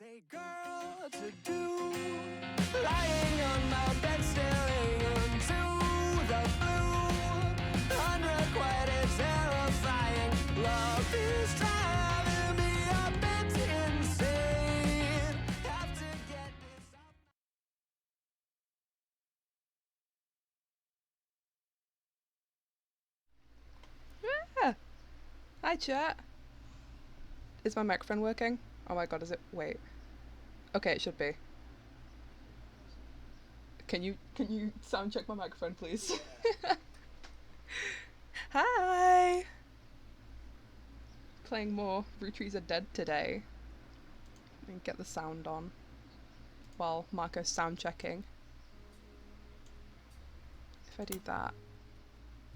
Say girl to do, lying on my bed staring into the blue. Unrequited, terrifying, love is driving me a bit insane. Have to get this up. Yeah. Hi chat. Is my microphone working? Oh my god, is it? Wait. Okay, it should be. Can you sound check my microphone, please? Hi. Playing more Roottrees Are Dead today. And get the sound on while Marco's sound checking. If I do that.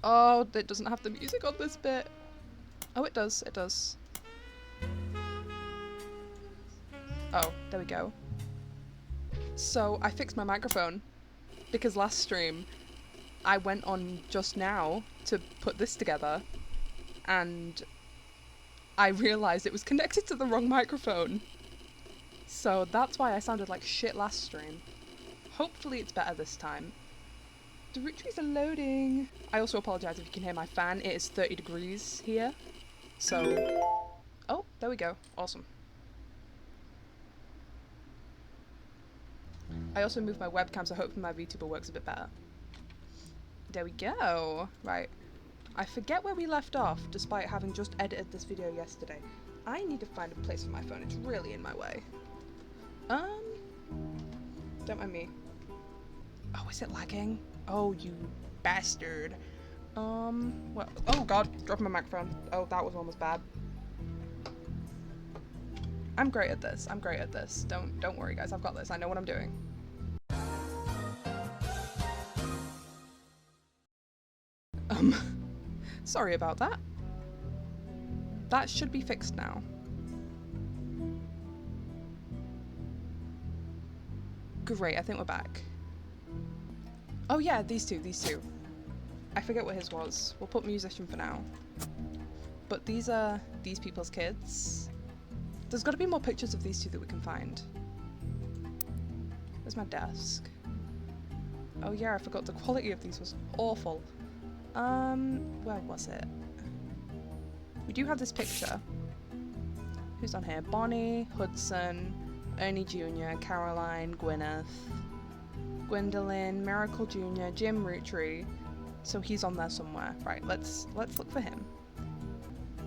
Oh, it doesn't have the music on this bit. Oh, it does. It does. Oh, there we go. So I fixed my microphone because last stream I went on just now to put this together and I realised it was connected to the wrong microphone. So that's why I sounded like shit last stream. Hopefully it's better this time. The Roottrees are loading. I also apologise if you can hear my fan. It is 30 degrees here. So... Oh, there we go. Awesome. I also moved my webcam, so hopefully my VTuber works a bit better. There we go. Right. I forget where we left off, despite having just edited this video yesterday. I need to find a place for my phone. It's really in my way. Don't mind me. Oh, is it lagging? Oh, you bastard. Well, oh god, dropping my microphone. Oh, that was almost bad. I'm great at this. I'm great at this. Don't worry, guys. I've got this. I know what I'm doing. Sorry about that. That should be fixed now. Great, I think we're back. Oh yeah, these two. I forget what his was. We'll put musician for now. But these are these people's kids. There's got to be more pictures of these two that we can find. Where's my desk? Oh yeah, I forgot the quality of these was awful. Where was it? We do have this picture. Who's on here? Bonnie, Hudson, Ernie Jr., Caroline, Gwyneth, Gwendolyn, Miracle Jr., Jim Roottree. So he's on there somewhere. Right, let's look for him.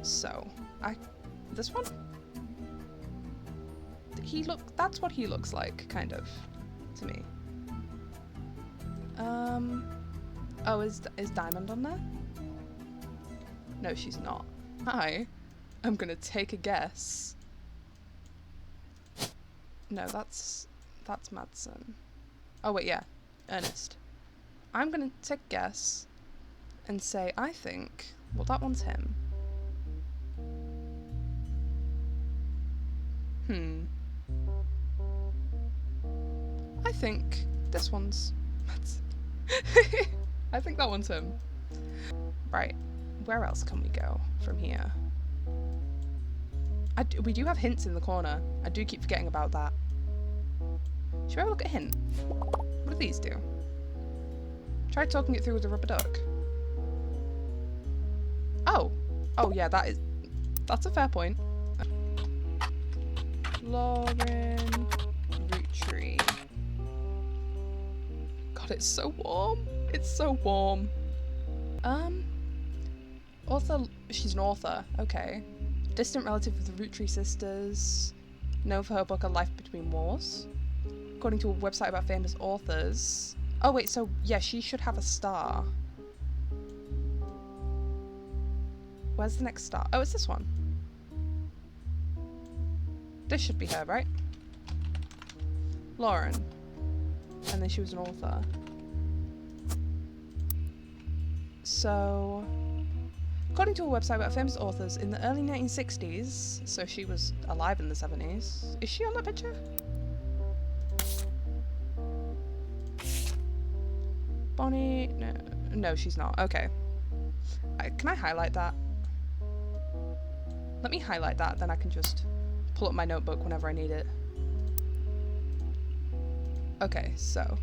So, this one? That's what he looks like, kind of, to me. Oh, is Diamond on there? No, she's not. I'm gonna take a guess. No, that's Madsen. Oh wait, yeah, Ernest. I'm gonna take a guess and say I think, well, that one's him. I think this one's Madsen. I think that one's him. Right, where else can we go from here? We do have hints in the corner. I do keep forgetting about that. Should we have a look at hint? What do these do? Try talking it through with a rubber duck. Oh! Oh yeah, that's a fair point. Lauren Roottree. God, it's so warm. It's so warm. Author, she's an author, okay. Distant relative of the Roottree sisters, known for her book A Life Between Wars. According to a website about famous authors. Oh wait, so yeah, she should have a star. Where's the next star? Oh, it's this one. This should be her, right? Lauren. And then she was an author. So, according to a website about famous authors in the early 1960s, so she was alive in the 70s. Is she on that picture? Bonnie? No, she's not. Okay. Can I highlight that? Let me highlight that, then I can just pull up my notebook whenever I need it. Okay, so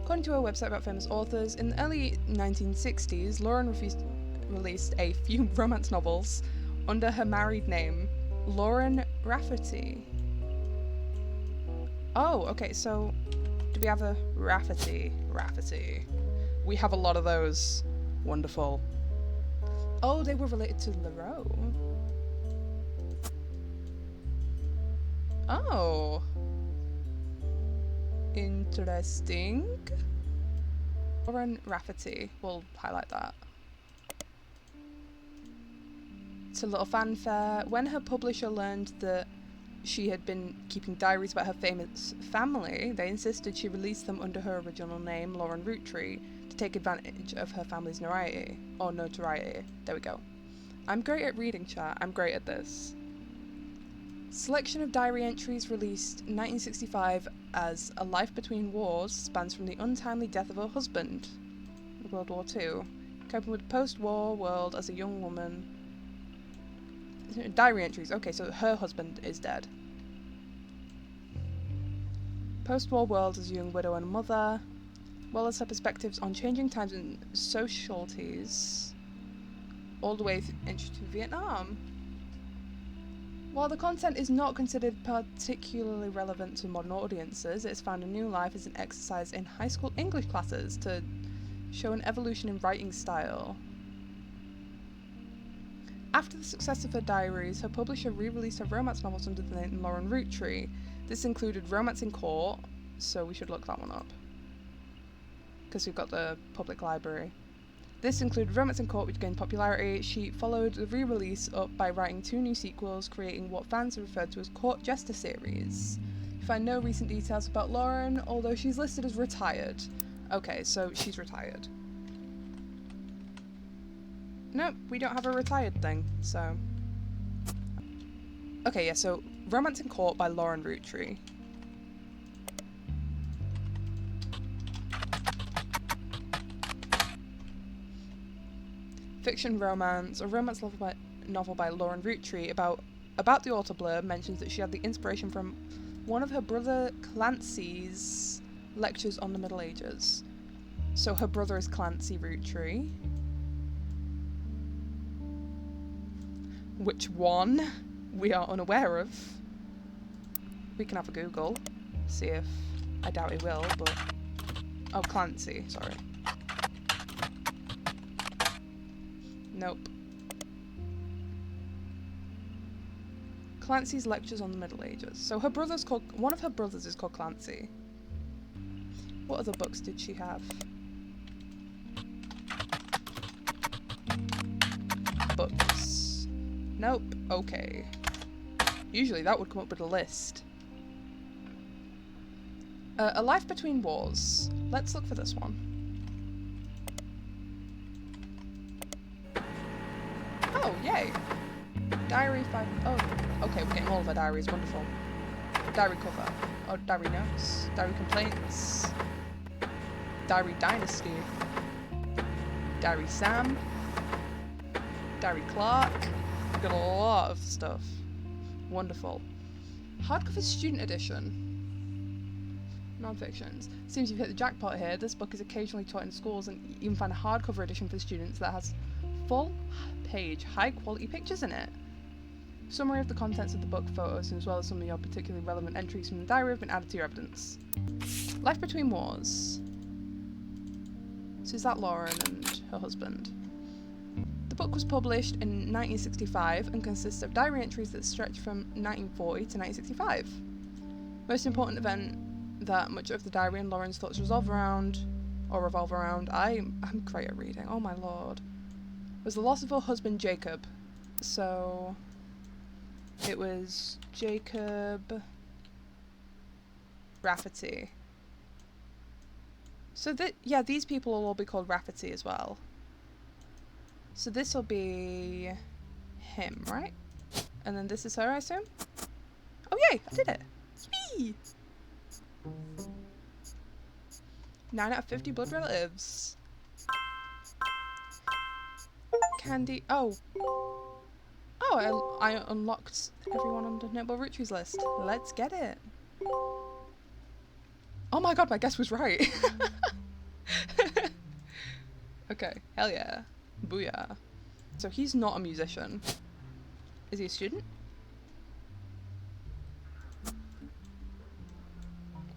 according to a website about famous authors, in the early 1960s, Lauren released a few romance novels under her married name, Lauren Rafferty. Oh, okay, so do we have a Rafferty? Rafferty. We have a lot of those. Wonderful. Oh, they were related to Leroux. Oh. Interesting. Lauren Rafferty. We'll highlight that. It's a little fanfare. When her publisher learned that she had been keeping diaries about her famous family, they insisted she release them under her original name, Lauren Roottrees, to take advantage of her family's notoriety. Or notoriety. There we go. I'm great at reading, chat. I'm great at this. Selection of diary entries released 1965 as A Life Between Wars spans from the untimely death of her husband in World War II, coping with the post-war world as a young woman. Diary entries. Okay, so her husband is dead. Post-war world as a young widow and mother, well as her perspectives on changing times and socialities, all the way into Vietnam. While the content is not considered particularly relevant to modern audiences, it has found a new life as an exercise in high school English classes to show an evolution in writing style. After the success of her diaries, her publisher re-released her romance novels under the name Lauren Roottrees. This included Romance in Court, so we should look that one up, because we've got the public library. This included Romance in Court, which gained popularity. She followed the re-release up by writing 2 new sequels, creating what fans have referred to as Court Jester series. You find no recent details about Lauren, although she's listed as retired. Okay, so she's retired. Nope, we don't have a retired thing, so... Okay, yeah, so Romance in Court by Lauren Roottrees. Fiction romance, a romance novel by Lauren Roottrees about the author blurb mentions that she had the inspiration from one of her brother Clancy's lectures on the Middle Ages. So her brother is Clancy Roottrees. Which one? We are unaware of. We can have a Google, see if... I doubt he will, but... Oh, Clancy, sorry. Nope. Clancy's lectures on the Middle Ages. So her brother's called... One of her brothers is called Clancy. What other books did she have? Books. Nope. Okay. Usually that would come up with a list. A Life Between Wars. Let's look for this one. Oh, yay. Diary 5... Oh, okay, we're getting all of our diaries. Wonderful. Diary cover. Oh, diary notes. Diary complaints. Diary Dynasty. Diary Sam. Diary Clark. We've got a lot of stuff. Wonderful. Hardcover student edition. Non-fictions. Seems you've hit the jackpot here. This book is occasionally taught in schools, and you can find a hardcover edition for students that has full-page, high-quality pictures in it. Summary of the contents of the book, photos, as well as some of your particularly relevant entries from the diary have been added to your evidence. Life Between Wars. So is that Lauren and her husband? The book was published in 1965 and consists of diary entries that stretch from 1940 to 1965. Most important event that much of the diary and Lauren's thoughts revolve around, I'm great at reading, oh my lord, was the loss of her husband Jacob. So it was Jacob Rafferty. So yeah, these people will all be called Rafferty as well. So this will be him, right? And then this is her, I assume? Oh yay, I did it! Yee! 9 out of 50 blood relatives. Candy. Oh. Oh, I unlocked everyone on the notable Roottrees list. Let's get it. Oh my god, my guess was right. Okay, hell yeah. Booyah. So he's not a musician. Is he a student?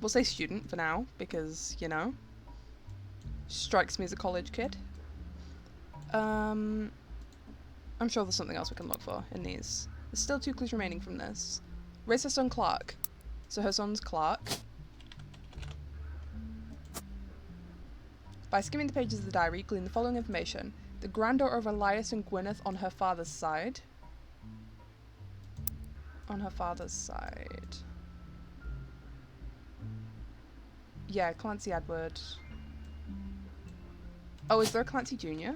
We'll say student for now, because, you know, strikes me as a college kid. I'm sure there's something else we can look for in these. There's still 2 clues remaining from this. Raise her son Clark. So her son's Clark. By skimming the pages of the diary, glean the following information. The granddaughter of Elias and Gwyneth on her father's side. On her father's side. Yeah, Clancy Edward. Oh, is there a Clancy Jr.?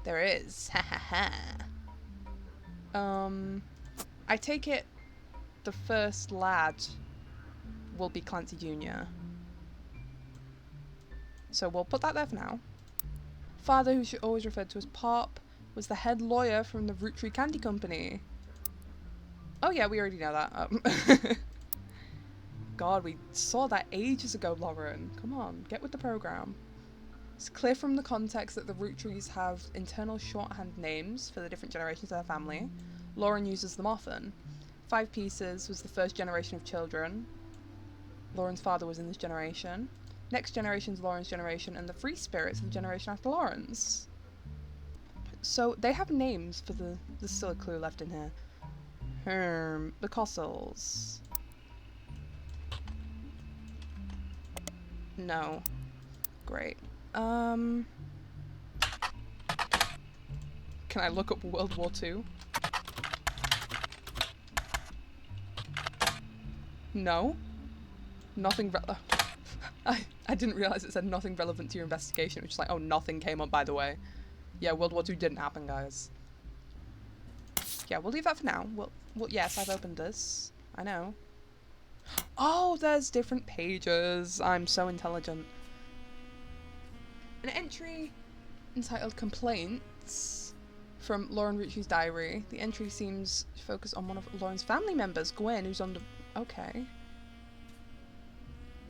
There is. Ha ha ha. I take it the first lad will be Clancy Jr. So we'll put that there for now. Father, who she always referred to as Pop, was the head lawyer from the Roottrees Candy Company. Oh yeah, we already know that. God, we saw that ages ago, Lauren. Come on, get with the program. It's clear from the context that the Roottrees have internal shorthand names for the different generations of their family. Lauren uses them often. 5 Pieces was the first generation of children. Lauren's father was in this generation. Next generation's Lauren's generation, and the Free Spirits are the generation after Lauren's. So they have names for the... There's still a clue left in here. The Cossels. No. Great. Can I look up World War II? No. Nothing I didn't realise it said nothing relevant to your investigation, which is like, oh, nothing came up, by the way. Yeah, World War II didn't happen, guys. Yeah, we'll leave that for now. Well, yes, I've opened this. I know. Oh, there's different pages. I'm so intelligent. An entry entitled Complaints from Lauren Ritchie's diary. The entry seems to focus on one of Lauren's family members, Gwen, who's on the... Okay.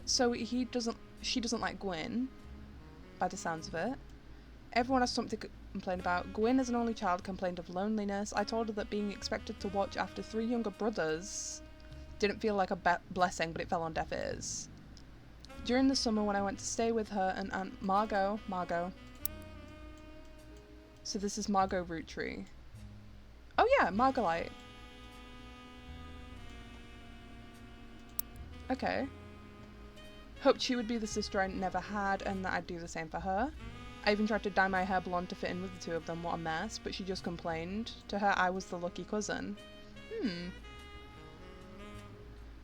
So she doesn't like Gwen, by the sounds of it. Everyone has something to complain about. Gwen, as an only child, complained of loneliness. I told her that being expected to watch after 3 younger brothers didn't feel like a blessing, but it fell on deaf ears. During the summer when I went to stay with her and Aunt Margot. So this is Margot Roottree. Oh yeah, Margolite. Okay. Hoped she would be the sister I never had and that I'd do the same for her. I even tried to dye my hair blonde to fit in with the 2 of them, what a mess, but she just complained. To her, I was the lucky cousin.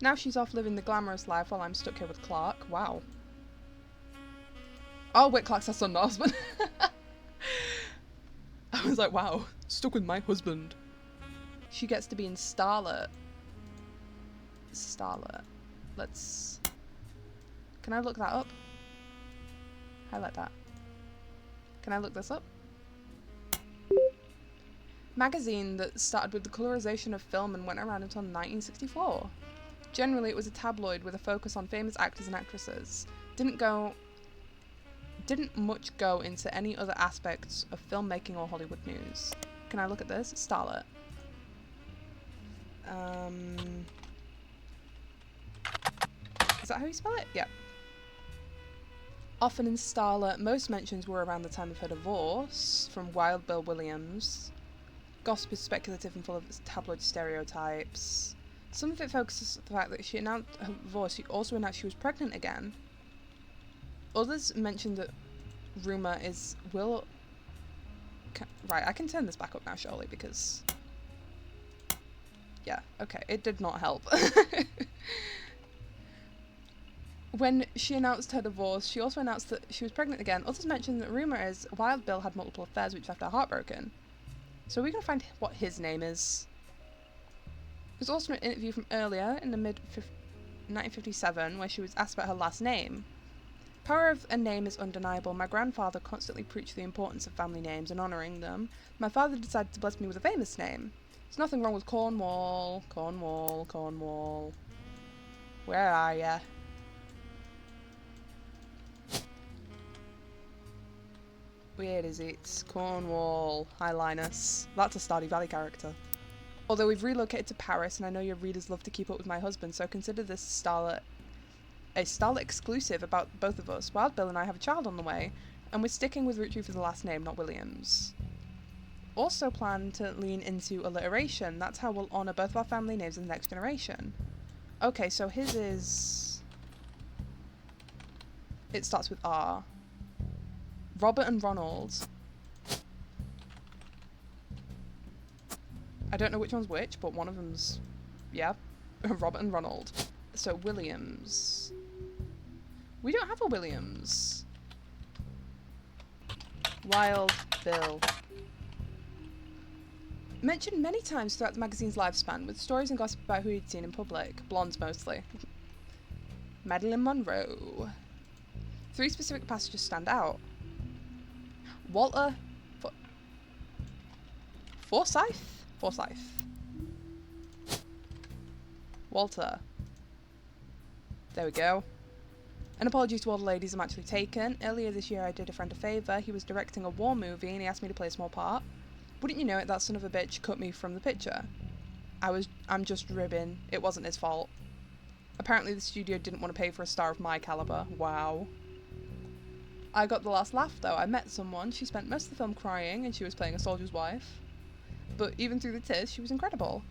Now she's off living the glamorous life while I'm stuck here with Clark. Wow. Oh wait, Clark's her son, not husband. I was like, wow, stuck with my husband. She gets to be in Starlet. Let's... Can I look that up? Highlight that. Can I look this up? Magazine that started with the colorization of film and went around until 1964. Generally, it was a tabloid with a focus on famous actors and actresses. Didn't much go into any other aspects of filmmaking or Hollywood news. Can I look at this? Starlet. Is that how you spell it? Yeah. Often in Starlet, most mentions were around the time of her divorce from Wild Bill Williams. Gossip is speculative and full of tabloid stereotypes. Some of it focuses on the fact that she announced her divorce. She also announced she was pregnant again. Others mentioned that rumour is right, I can turn this back up now, surely, because... Yeah, okay, it did not help. When she announced her divorce, she also announced that she was pregnant again. Others mentioned that rumour is Wild Bill had multiple affairs which left her heartbroken. So we're going to find what his name is. There's also an interview from earlier in the mid-1957 where she was asked about her last name. Power of a name is undeniable. My grandfather constantly preached the importance of family names and honouring them. My father decided to bless me with a famous name. There's nothing wrong with Cornwall. Cornwall, Cornwall. Where are ya? Where is it? Cornwall. Hi, Linus. That's a Stardew Valley character. Although we've relocated to Paris, and I know your readers love to keep up with my husband, so consider this a Starlet exclusive about both of us. Wild Bill and I have a child on the way, and we're sticking with Roottrees for the last name, not Williams. Also plan to lean into alliteration. That's how we'll honour both of our family names in the next generation. Okay, so his is... It starts with R. Robert and Ronald. I don't know which one's which, but one of them's... Yeah. Robert and Ronald. So, Williams. We don't have a Williams. Wild Bill. Mentioned many times throughout the magazine's lifespan, with stories and gossip about who he'd seen in public. Blondes mostly. Marilyn Monroe. 3 specific passages stand out. Walter... Forsyth? Forsyth. Walter. There we go. And apologies to all the ladies I'm actually taken. Earlier this year I did a friend a favour. He was directing a war movie and he asked me to play a small part. Wouldn't you know it, that son of a bitch cut me from the picture. I'm just ribbing. It wasn't his fault. Apparently the studio didn't want to pay for a star of my calibre. Wow. I got the last laugh though. I met someone. She spent most of the film crying and she was playing a soldier's wife. But even through the tears, she was incredible.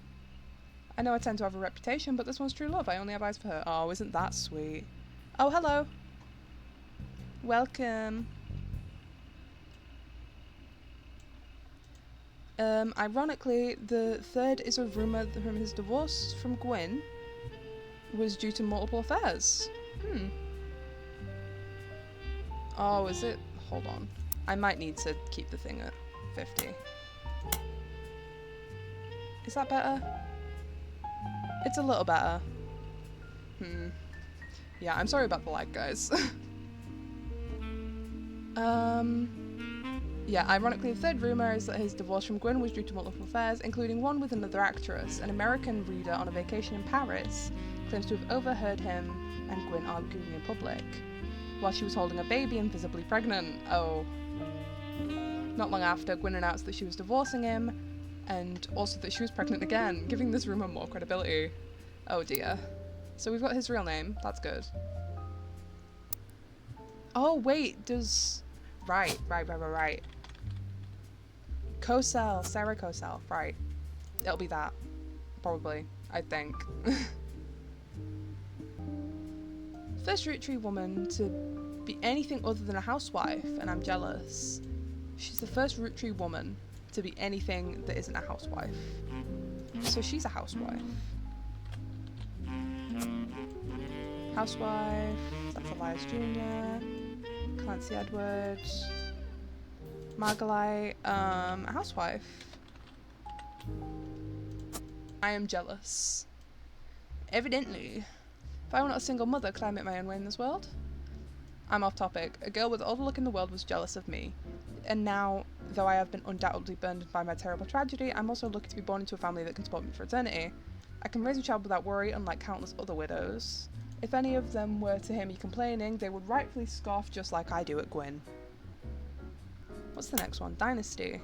I know I tend to have a reputation, but this one's true love. I only have eyes for her. Oh, isn't that sweet? Oh, hello. Welcome. Ironically, the third is a rumour that his divorce from Gwyn was due to multiple affairs. Oh, is it? Hold on. I might need to keep the thing at 50. Is that better? It's a little better. Yeah, I'm sorry about the lag, guys. Yeah, ironically, the third rumour is that his divorce from Gwyn was due to multiple affairs, including one with another actress. An American reader on a vacation in Paris claims to have overheard him and Gwyn arguing in public while she was holding a baby and visibly pregnant. Oh. Not long after, Gwyn announced that she was divorcing him, and also that she was pregnant again, giving this rumour more credibility. Oh dear. So we've got his real name. That's good. Oh, wait, does... Right. Cosell, Sarah Cosell, right. It'll be that. Probably, I think. First Roottree woman to be anything other than a housewife, and I'm jealous. She's the first Roottree woman to be anything that isn't a housewife. So she's a housewife. Housewife, that's Elias Jr., Clancy Edwards, Margalite, a housewife. I am jealous. Evidently. If I were not a single mother, could I make my own way in this world? I'm off topic. A girl with all the luck in the world was jealous of me. And now, though I have been undoubtedly burned by my terrible tragedy, I'm also lucky to be born into a family that can support me for eternity. I can raise a child without worry, unlike countless other widows. If any of them were to hear me complaining, they would rightfully scoff just like I do at Gwyn. What's the next one? Dynasty.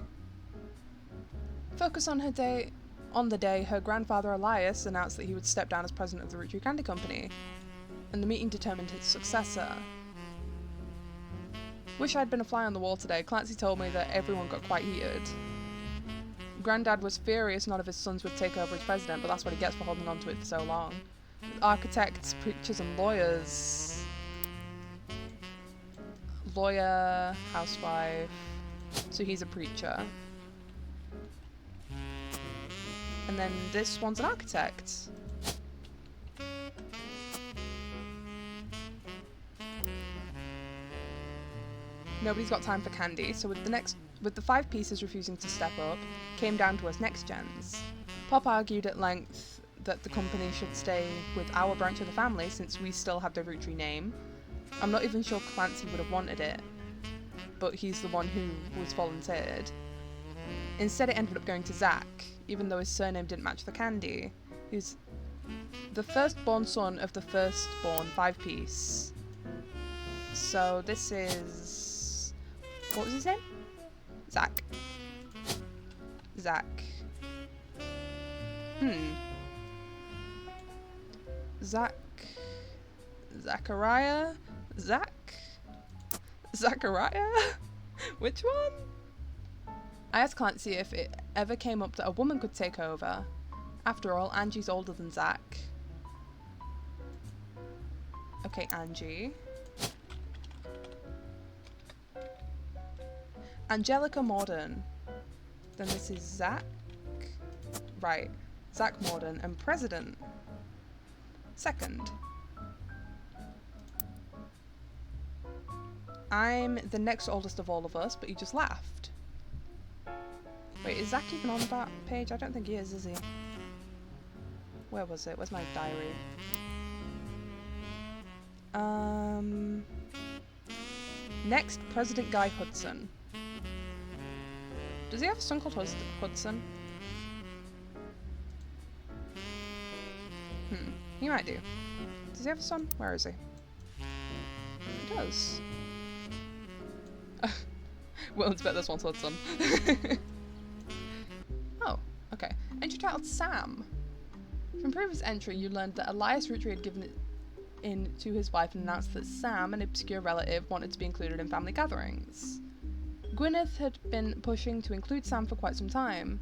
Focus on the day her grandfather Elias announced that he would step down as president of the Roottree Candy Company, and the meeting determined his successor. Wish I'd been a fly on the wall today. Clancy told me that everyone got quite heated. Granddad was furious none of his sons would take over as president, but that's what he gets for holding on to it for so long. With architects, preachers and lawyers. Lawyer, housewife, so he's a preacher. And then this one's an architect. Nobody's got time for candy, so with the 5 pieces refusing to step up, came down to us next gens. Pop argued at length that the company should stay with our branch of the family since we still have the Roottree name. I'm not even sure Clancy would have wanted it, but he's the one who was volunteered. Instead, it ended up going to Zach, even though his surname didn't match the candy. He's the firstborn son of the firstborn 5-piece. So this is... what was his name? Zach. Zach. Zach. Zachariah? Zach? Zachariah? Which one? I asked Clancy if it ever came up that a woman could take over. After all, Angie's older than Zach. Okay, Angie. Angelica Morden. Then this is Zach. Right. Zach Morden and President. Second. I'm the next oldest of all of us, but he just laughed. Wait, is Zach even on that page? I don't think he is he? Where was it? Where's my diary? Next, President Guy Hudson. Does he have a son called Hudson? He might do. Does he have a son? Where is he? He does. Well, let's bet this one's Hudson. Oh, okay. Entry titled Sam. From previous entry, you learned that Elias Roottrees had given it in to his wife and announced that Sam, an obscure relative, wanted to be included in family gatherings. Gwyneth had been pushing to include Sam for quite some time.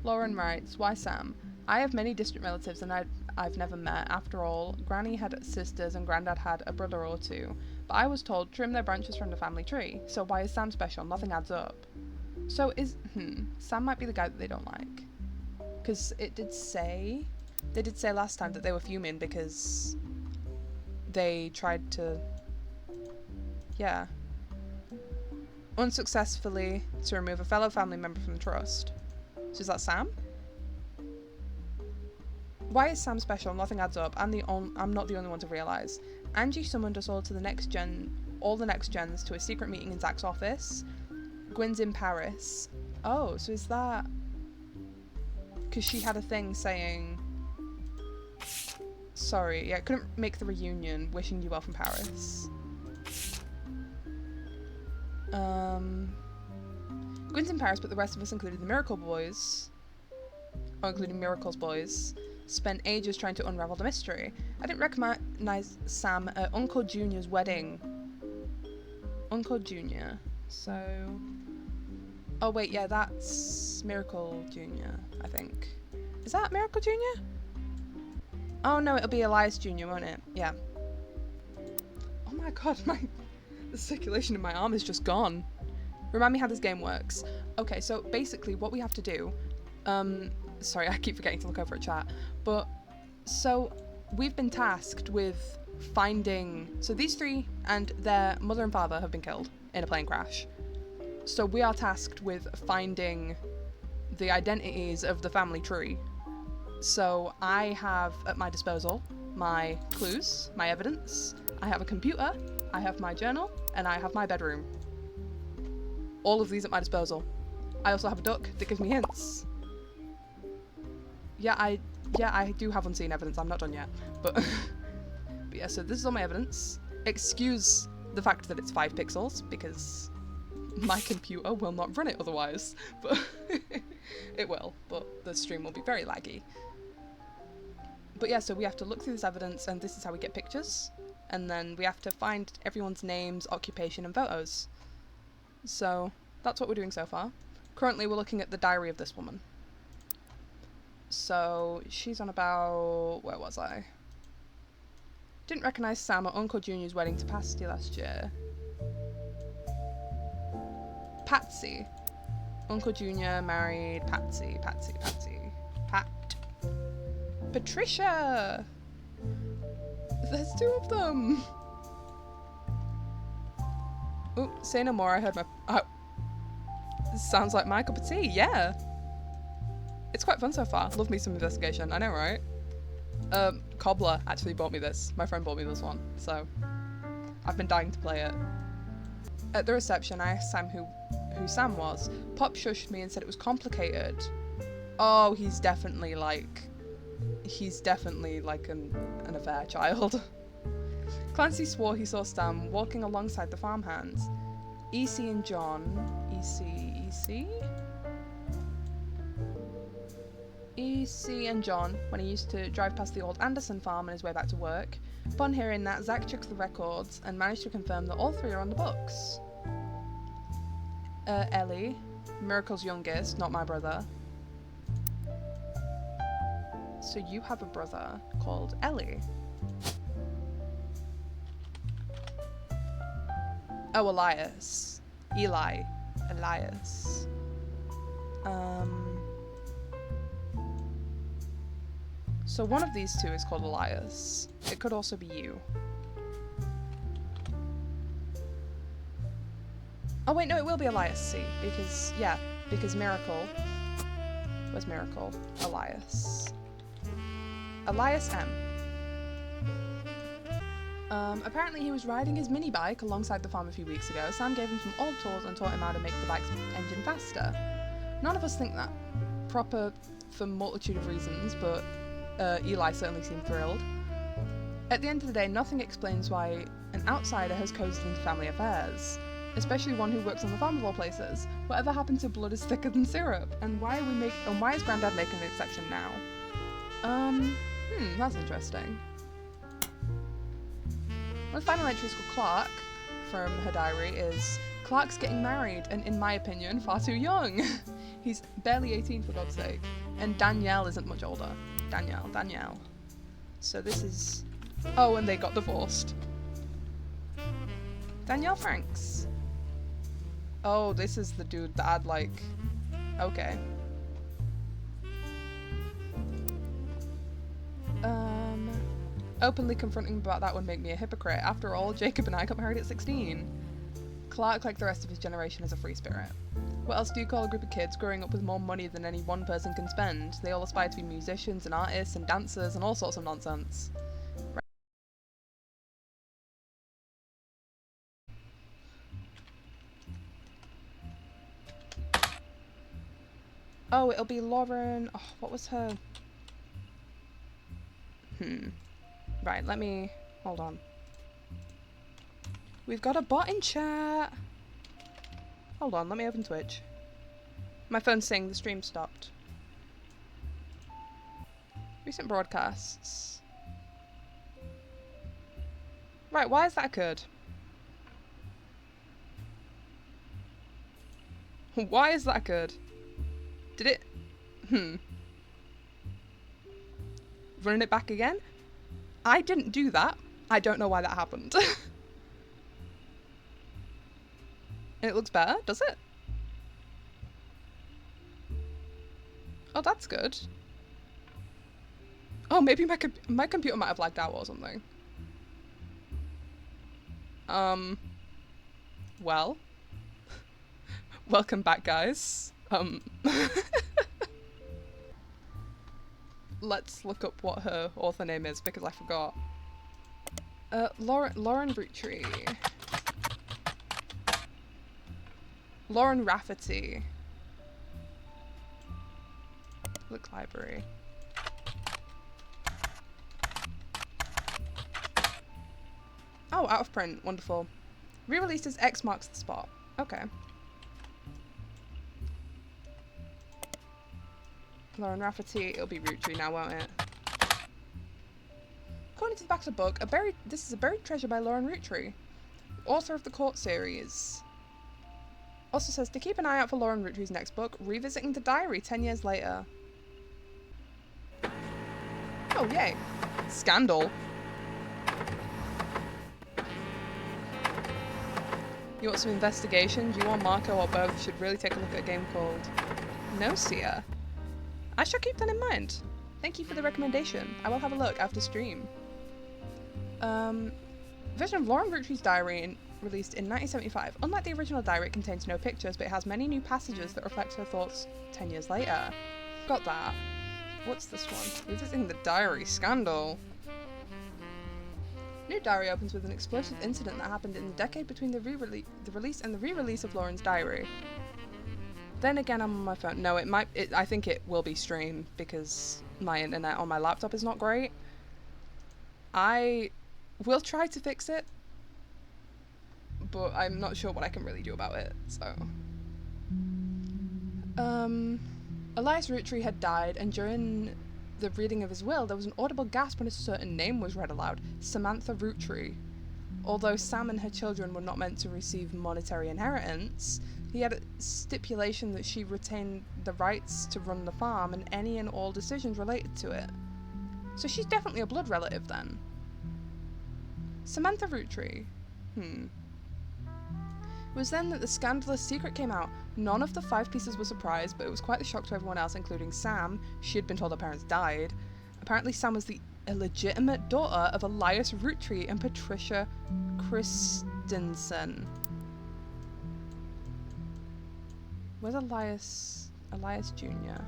Lauren writes, "Why Sam? I have many distant relatives and I've never met. After all, Granny had sisters and Grandad had a brother or two. But I was told trim their branches from the family tree. So why is Sam special? Nothing adds up." So is... Sam might be the guy that they don't like. Because it did say... They did say last time that they were fuming because they tried to... Yeah. Unsuccessfully to remove a fellow family member from the trust. So is that Sam? Why is Sam special? Nothing adds up. I'm not the only one to realise. Angie summoned us all to the next gens to a secret meeting in Zach's office. Gwyn's in Paris. Oh, so is that... Because she had a thing saying... Sorry, yeah, couldn't make the reunion. Wishing you well from Paris. Gwyn's in Paris, but the rest of us, including the Miracle Boys, or including Miracle's boys, spent ages trying to unravel the mystery. I didn't recognise Sam at Uncle Junior's wedding. Uncle Junior. So... Oh wait, yeah, that's Miracle Junior, I think. Is that Miracle Junior? Oh no, it'll be Elias Junior, won't it? Yeah. Oh my god, the circulation in my arm is just gone. Remind me how this game works. Okay, so basically what we have to do... sorry, I keep forgetting to look over at chat. But, so, we've been tasked with finding... So these three and their mother and father have been killed in a plane crash. So we are tasked with finding the identities of the family tree. So I have at my disposal my clues, my evidence, I have a computer, I have my journal, and I have my bedroom. All of these at my disposal. I also have a duck that gives me hints. Yeah, I do have unseen evidence. I'm not done yet. But yeah, so this is all my evidence. Excuse the fact that it's 5 pixels, because my computer will not run it otherwise. But it will, but the stream will be very laggy. But yeah, so we have to look through this evidence, and this is how we get pictures. And then we have to find everyone's names, occupation, and photos. So that's what we're doing so far. Currently, we're looking at the diary of this woman. So she's on about... Where was I? Didn't recognise Sam at Uncle Junior's wedding to Pasty last year. Patsy. Uncle Junior married Patsy. Pat. Patricia! There's 2 of them! Oh, say no more, I heard my... Oh. Sounds like my cup of tea, yeah! It's quite fun so far. Love me some investigation, I know, right? Cobbler actually bought me this. My friend bought me this one, so... I've been dying to play it. At the reception, I asked Sam who Sam was. Pop shushed me and said it was complicated. Oh, he's definitely like an affair child. Clancy swore he saw Sam walking alongside the farmhands. EC and John. EC and John, when he used to drive past the old Anderson farm on his way back to work. Upon hearing that, Zach checked the records and managed to confirm that all three are on the books. Ellie, Miracle's youngest, not my brother. So you have a brother called Ellie. Oh, Elias. Elias. So one of these two is called Elias. It could also be you. Oh wait, no, it will be Elias C. Because Miracle. Where's Miracle? Elias. Elias M. Apparently he was riding his mini bike alongside the farm a few weeks ago. Sam gave him some old tools and taught him how to make the bike's engine faster. None of us think that proper for multitude of reasons, but Eli certainly seemed thrilled. At the end of the day, nothing explains why an outsider has cozied into family affairs, especially one who works on the farm of all places. Whatever happened to blood is thicker than syrup, and why is Grandad making an exception now? That's interesting. One of the final entries called Clark, from her diary, is Clark's getting married, and in my opinion, far too young. He's barely 18 for God's sake. And Danielle isn't much older. Danielle. So this is... Oh, and they got divorced. Danielle Franks. Oh, this is the dude that I'd like... Okay. Openly confronting about that would make me a hypocrite. After all, Jacob and I got married at 16. Clark, like the rest of his generation, is a free spirit. What else do you call a group of kids growing up with more money than any one person can spend? They all aspire to be musicians and artists and dancers and all sorts of nonsense. Right. Oh, it'll be Lauren... Oh, what was her... Right, let me... Hold on. We've got a bot in chat! Hold on, let me open Twitch. My phone's saying the stream stopped. Recent broadcasts. Right, why has that occurred? Why has that occurred? Did it... Running it back again? I didn't do that. I don't know why that happened. And it looks better, does it? Oh, that's good. Oh, maybe my computer might have lagged out or something. Well. Welcome back, guys. Let's look up what her author name is, because I forgot. Lauren Roottrees. Lauren Rafferty. Public Library. Oh, out of print. Wonderful. Re-released as X Marks the Spot. Okay. Lauren Rafferty. It'll be Roottrees now, won't it? According to the back of the book, this is a buried treasure by Lauren Roottrees, author of the Court series. Also says to keep an eye out for Lauren Roottrees' next book, Revisiting the Diary 10 years later. Oh, yay. Scandal. You want some investigation? You or Marco or both should really take a look at a game called Nocia. I shall keep that in mind. Thank you for the recommendation. I will have a look after stream. Version of Lauren Roottrees' diary released in 1975. Unlike the original diary, it contains no pictures, but it has many new passages that reflect her thoughts 10 years later. Got that. What's this one? Revisiting the Diary. Scandal. New diary opens with an explosive incident that happened in the decade between the release and the re-release of Lauren's diary. Then again, I'm on my phone. No, I think it will be streamed because my internet on my laptop is not great. I will try to fix it, but I'm not sure what I can really do about it, so. Elias Roottrees had died, and during the reading of his will, there was an audible gasp when a certain name was read aloud, Samantha Roottrees. Although Sam and her children were not meant to receive monetary inheritance, he had a stipulation that she retained the rights to run the farm and any and all decisions related to it. So she's definitely a blood relative then. Samantha Roottrees. It was then that the scandalous secret came out. None of the 5 pieces were surprised, but it was quite the shock to everyone else, including Sam. She had been told her parents died. Apparently Sam was the illegitimate daughter of Elias Roottrees and Patricia Christensen. Where's Elias Jr.?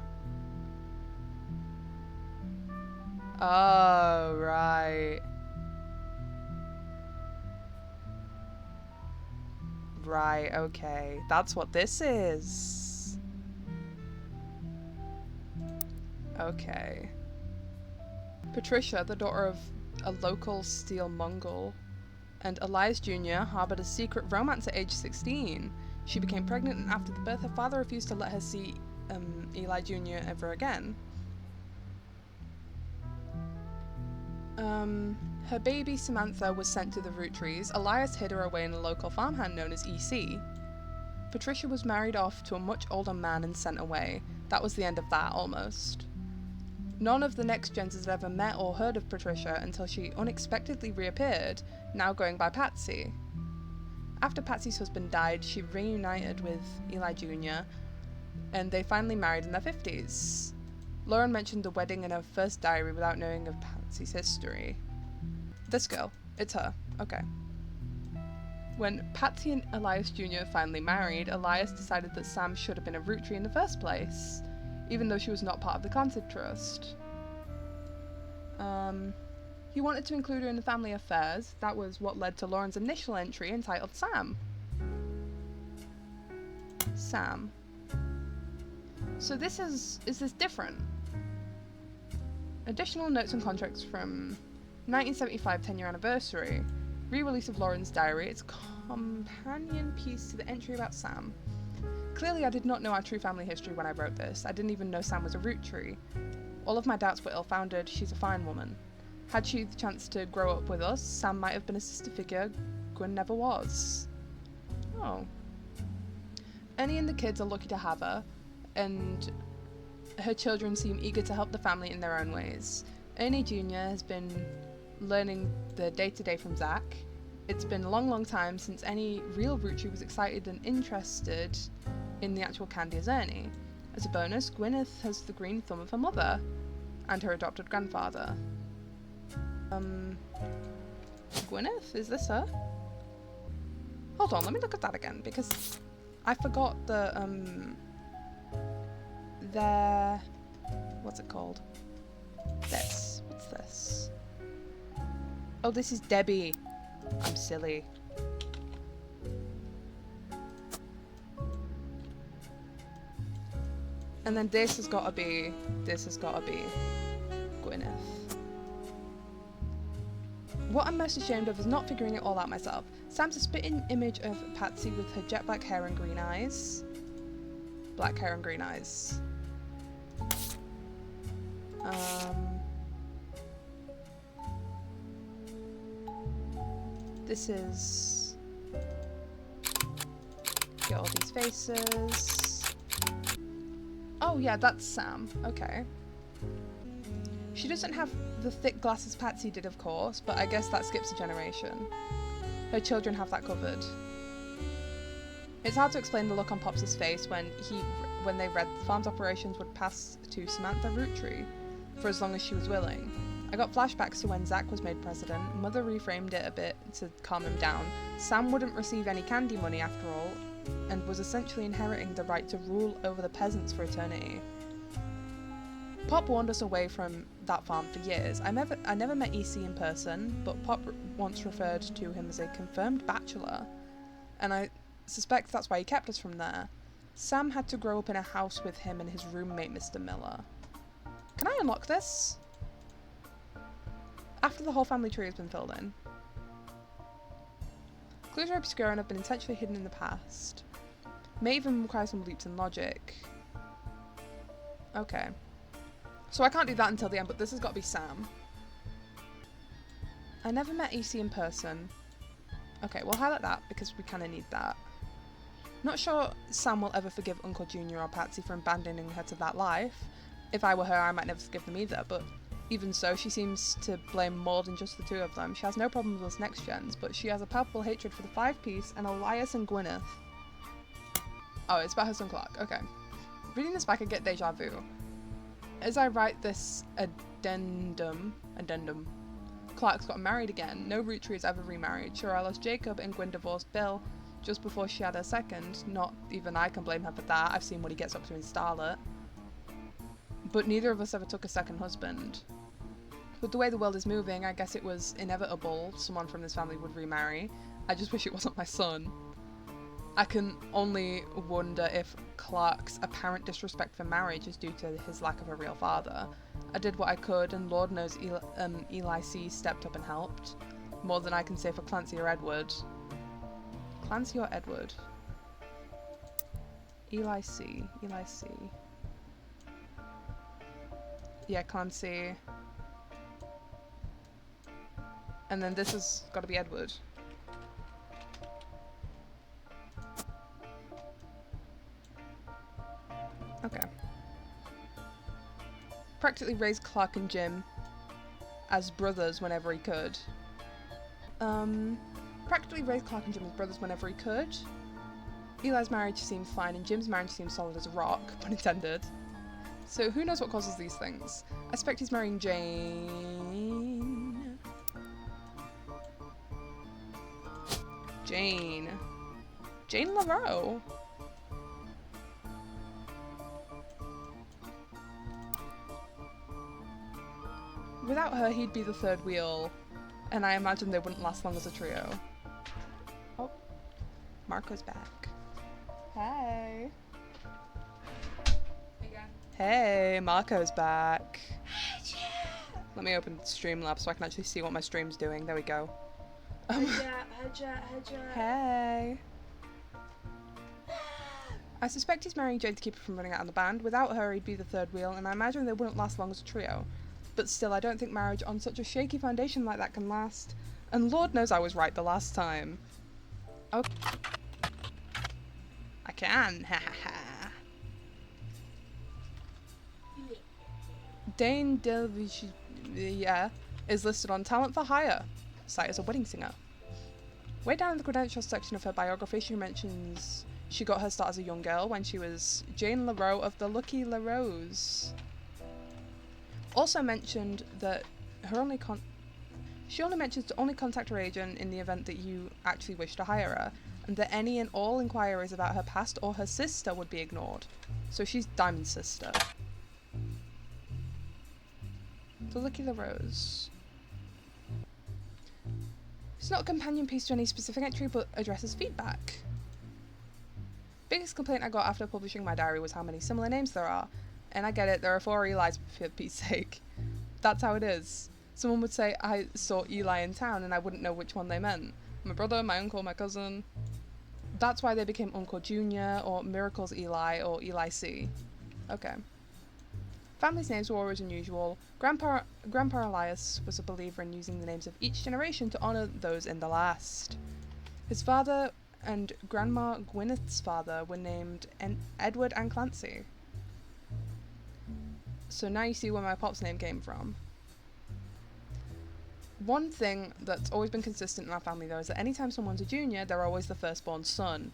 Oh, right. Right, okay. That's what this is. Okay. Patricia, the daughter of a local steel Mongol, and Elias Jr. harbored a secret romance at age 16. She became pregnant, and after the birth, her father refused to let her see Eli Jr. ever again. Her baby Samantha was sent to the Roottrees. Elias hid her away in a local farmhand known as EC. Patricia was married off to a much older man and sent away. That was the end of that, almost. None of the next gens had ever met or heard of Patricia until she unexpectedly reappeared, now going by Patsy. After Patsy's husband died, she reunited with Eli Jr., and they finally married in their 50s. Lauren mentioned the wedding in her first diary without knowing of Patsy's history. This girl. It's her. Okay. When Patsy and Elias Jr. finally married, Elias decided that Sam should have been a Roottrees in the first place, even though she was not part of the Clancy Trust. He wanted to include her in the family affairs. That was what led to Lauren's initial entry entitled Sam. Sam. So this is this different? Additional notes and contracts from 1975 10-year anniversary. Re-release of Lauren's diary. It's a companion piece to the entry about Sam. Clearly I did not know our true family history when I wrote this. I didn't even know Sam was a Roottrees. All of my doubts were ill-founded. She's a fine woman. Had she the chance to grow up with us, Sam might have been a sister figure Gwyn never was. Oh. Annie and the kids are lucky to have her, and her children seem eager to help the family in their own ways. Ernie Jr. has been learning the day-to-day from Zach. It's been a long time since any real Roottrees was excited and interested in the actual candy as Ernie. As a bonus, Gwyneth has the green thumb of her mother and her adopted grandfather. Gwyneth? Is this her? Hold on, let me look at that again, because I forgot the, their... what's it called? This. What's this? Oh, this is Debbie. I'm silly. And then this has gotta be Gwyneth. What I'm most ashamed of is not figuring it all out myself. Sam's a spitting image of Patsy with her jet black hair and green eyes. Black hair and green eyes. This is... get all these faces. Oh yeah, that's Sam. Okay. She doesn't have the thick glasses Patsy did, of course, but I guess that skips a generation. Her children have that covered. It's hard to explain the look on Pops' face when they read the farm's operations would pass to Samantha Roottrees for as long as she was willing. I got flashbacks to when Zach was made president. Mother reframed it a bit to calm him down. Sam wouldn't receive any candy money after all, and was essentially inheriting the right to rule over the peasants for eternity. Pop warned us away from that farm for years. I never met EC in person, but Pop once referred to him as a confirmed bachelor, and I suspect that's why he kept us from there. Sam had to grow up in a house with him and his roommate, Mr. Miller. Can I unlock this? After the whole family tree has been filled in. Clues are obscure and have been intentionally hidden in the past. May even require some leaps in logic. Okay. So I can't do that until the end, but this has got to be Sam. I never met EC in person. Okay, we'll highlight that because we kind of need that. Not sure Sam will ever forgive Uncle Junior or Patsy for abandoning her to that life. If I were her, I might never forgive them either, but even so, she seems to blame more than just the two of them. She has no problem with us next gens, but she has a palpable hatred for the Five Piece and Elias and Gwyneth. Oh, it's about her son Clark. Okay. Reading this back, I get deja vu. As I write this addendum, Clark's got married again. No Roottrees ever remarried. Sure, I lost Jacob and Gwen divorced Bill just before she had her second. Not even I can blame her for that. I've seen what he gets up to in Starlet. But neither of us ever took a second husband. With the way the world is moving, I guess it was inevitable someone from this family would remarry. I just wish it wasn't my son. I can only wonder if Clark's apparent disrespect for marriage is due to his lack of a real father. I did what I could, and Lord knows Eli C. stepped up and helped. More than I can say for Clancy or Edward. Clancy or Edward? Eli C. Yeah, Clancy. And then this has got to be Edward. Okay. Practically raised Clark and Jim as brothers whenever he could. Practically raised Clark and Jim as brothers whenever he could. Eli's marriage seems fine and Jim's marriage seems solid as a rock, pun intended. So who knows what causes these things? I suspect he's marrying Jane. Jane LaRoe. Without her, he'd be the third wheel, and I imagine they wouldn't last long as a trio. Oh, Marco's back. Hey. Hey, Marco's back. Let me open Streamlabs so I can actually see what my stream's doing. There we go. Hey. I suspect he's marrying Jane to keep her from running out on the band. Without her, he'd be the third wheel, and I imagine they wouldn't last long as a trio. But still, I don't think marriage on such a shaky foundation like that can last. And Lord knows I was right the last time. Okay. I can, ha ha ha. Dane Delvich, is listed on Talent for Hire, site as a wedding singer. Way down in the credentials section of her biography, she mentions she got her start as a young girl when she was Jane LaRoe of the Lucky LaRoes. Also mentioned that she only mentions to only contact her agent in the event that you actually wish to hire her, and that any and all inquiries about her past or her sister would be ignored. So she's Diamond's sister. The Lucky LaRose. It's not a companion piece to any specific entry, but addresses feedback. Biggest complaint I got after publishing my diary was how many similar names there are. And I get it, there are 4 Elis for Pete's sake. That's how it is. Someone would say I saw Eli in town and I wouldn't know which one they meant. My brother, my uncle, my cousin. That's why they became Uncle Junior, or Miracles Eli, or Eli C. Okay. Family's names were always unusual. Grandpa Elias was a believer in using the names of each generation to honour those in the last. His father and Grandma Gwyneth's father were named Edward and Clancy. So now you see where my pop's name came from. One thing that's always been consistent in our family though is that anytime someone's a junior, they're always the firstborn son.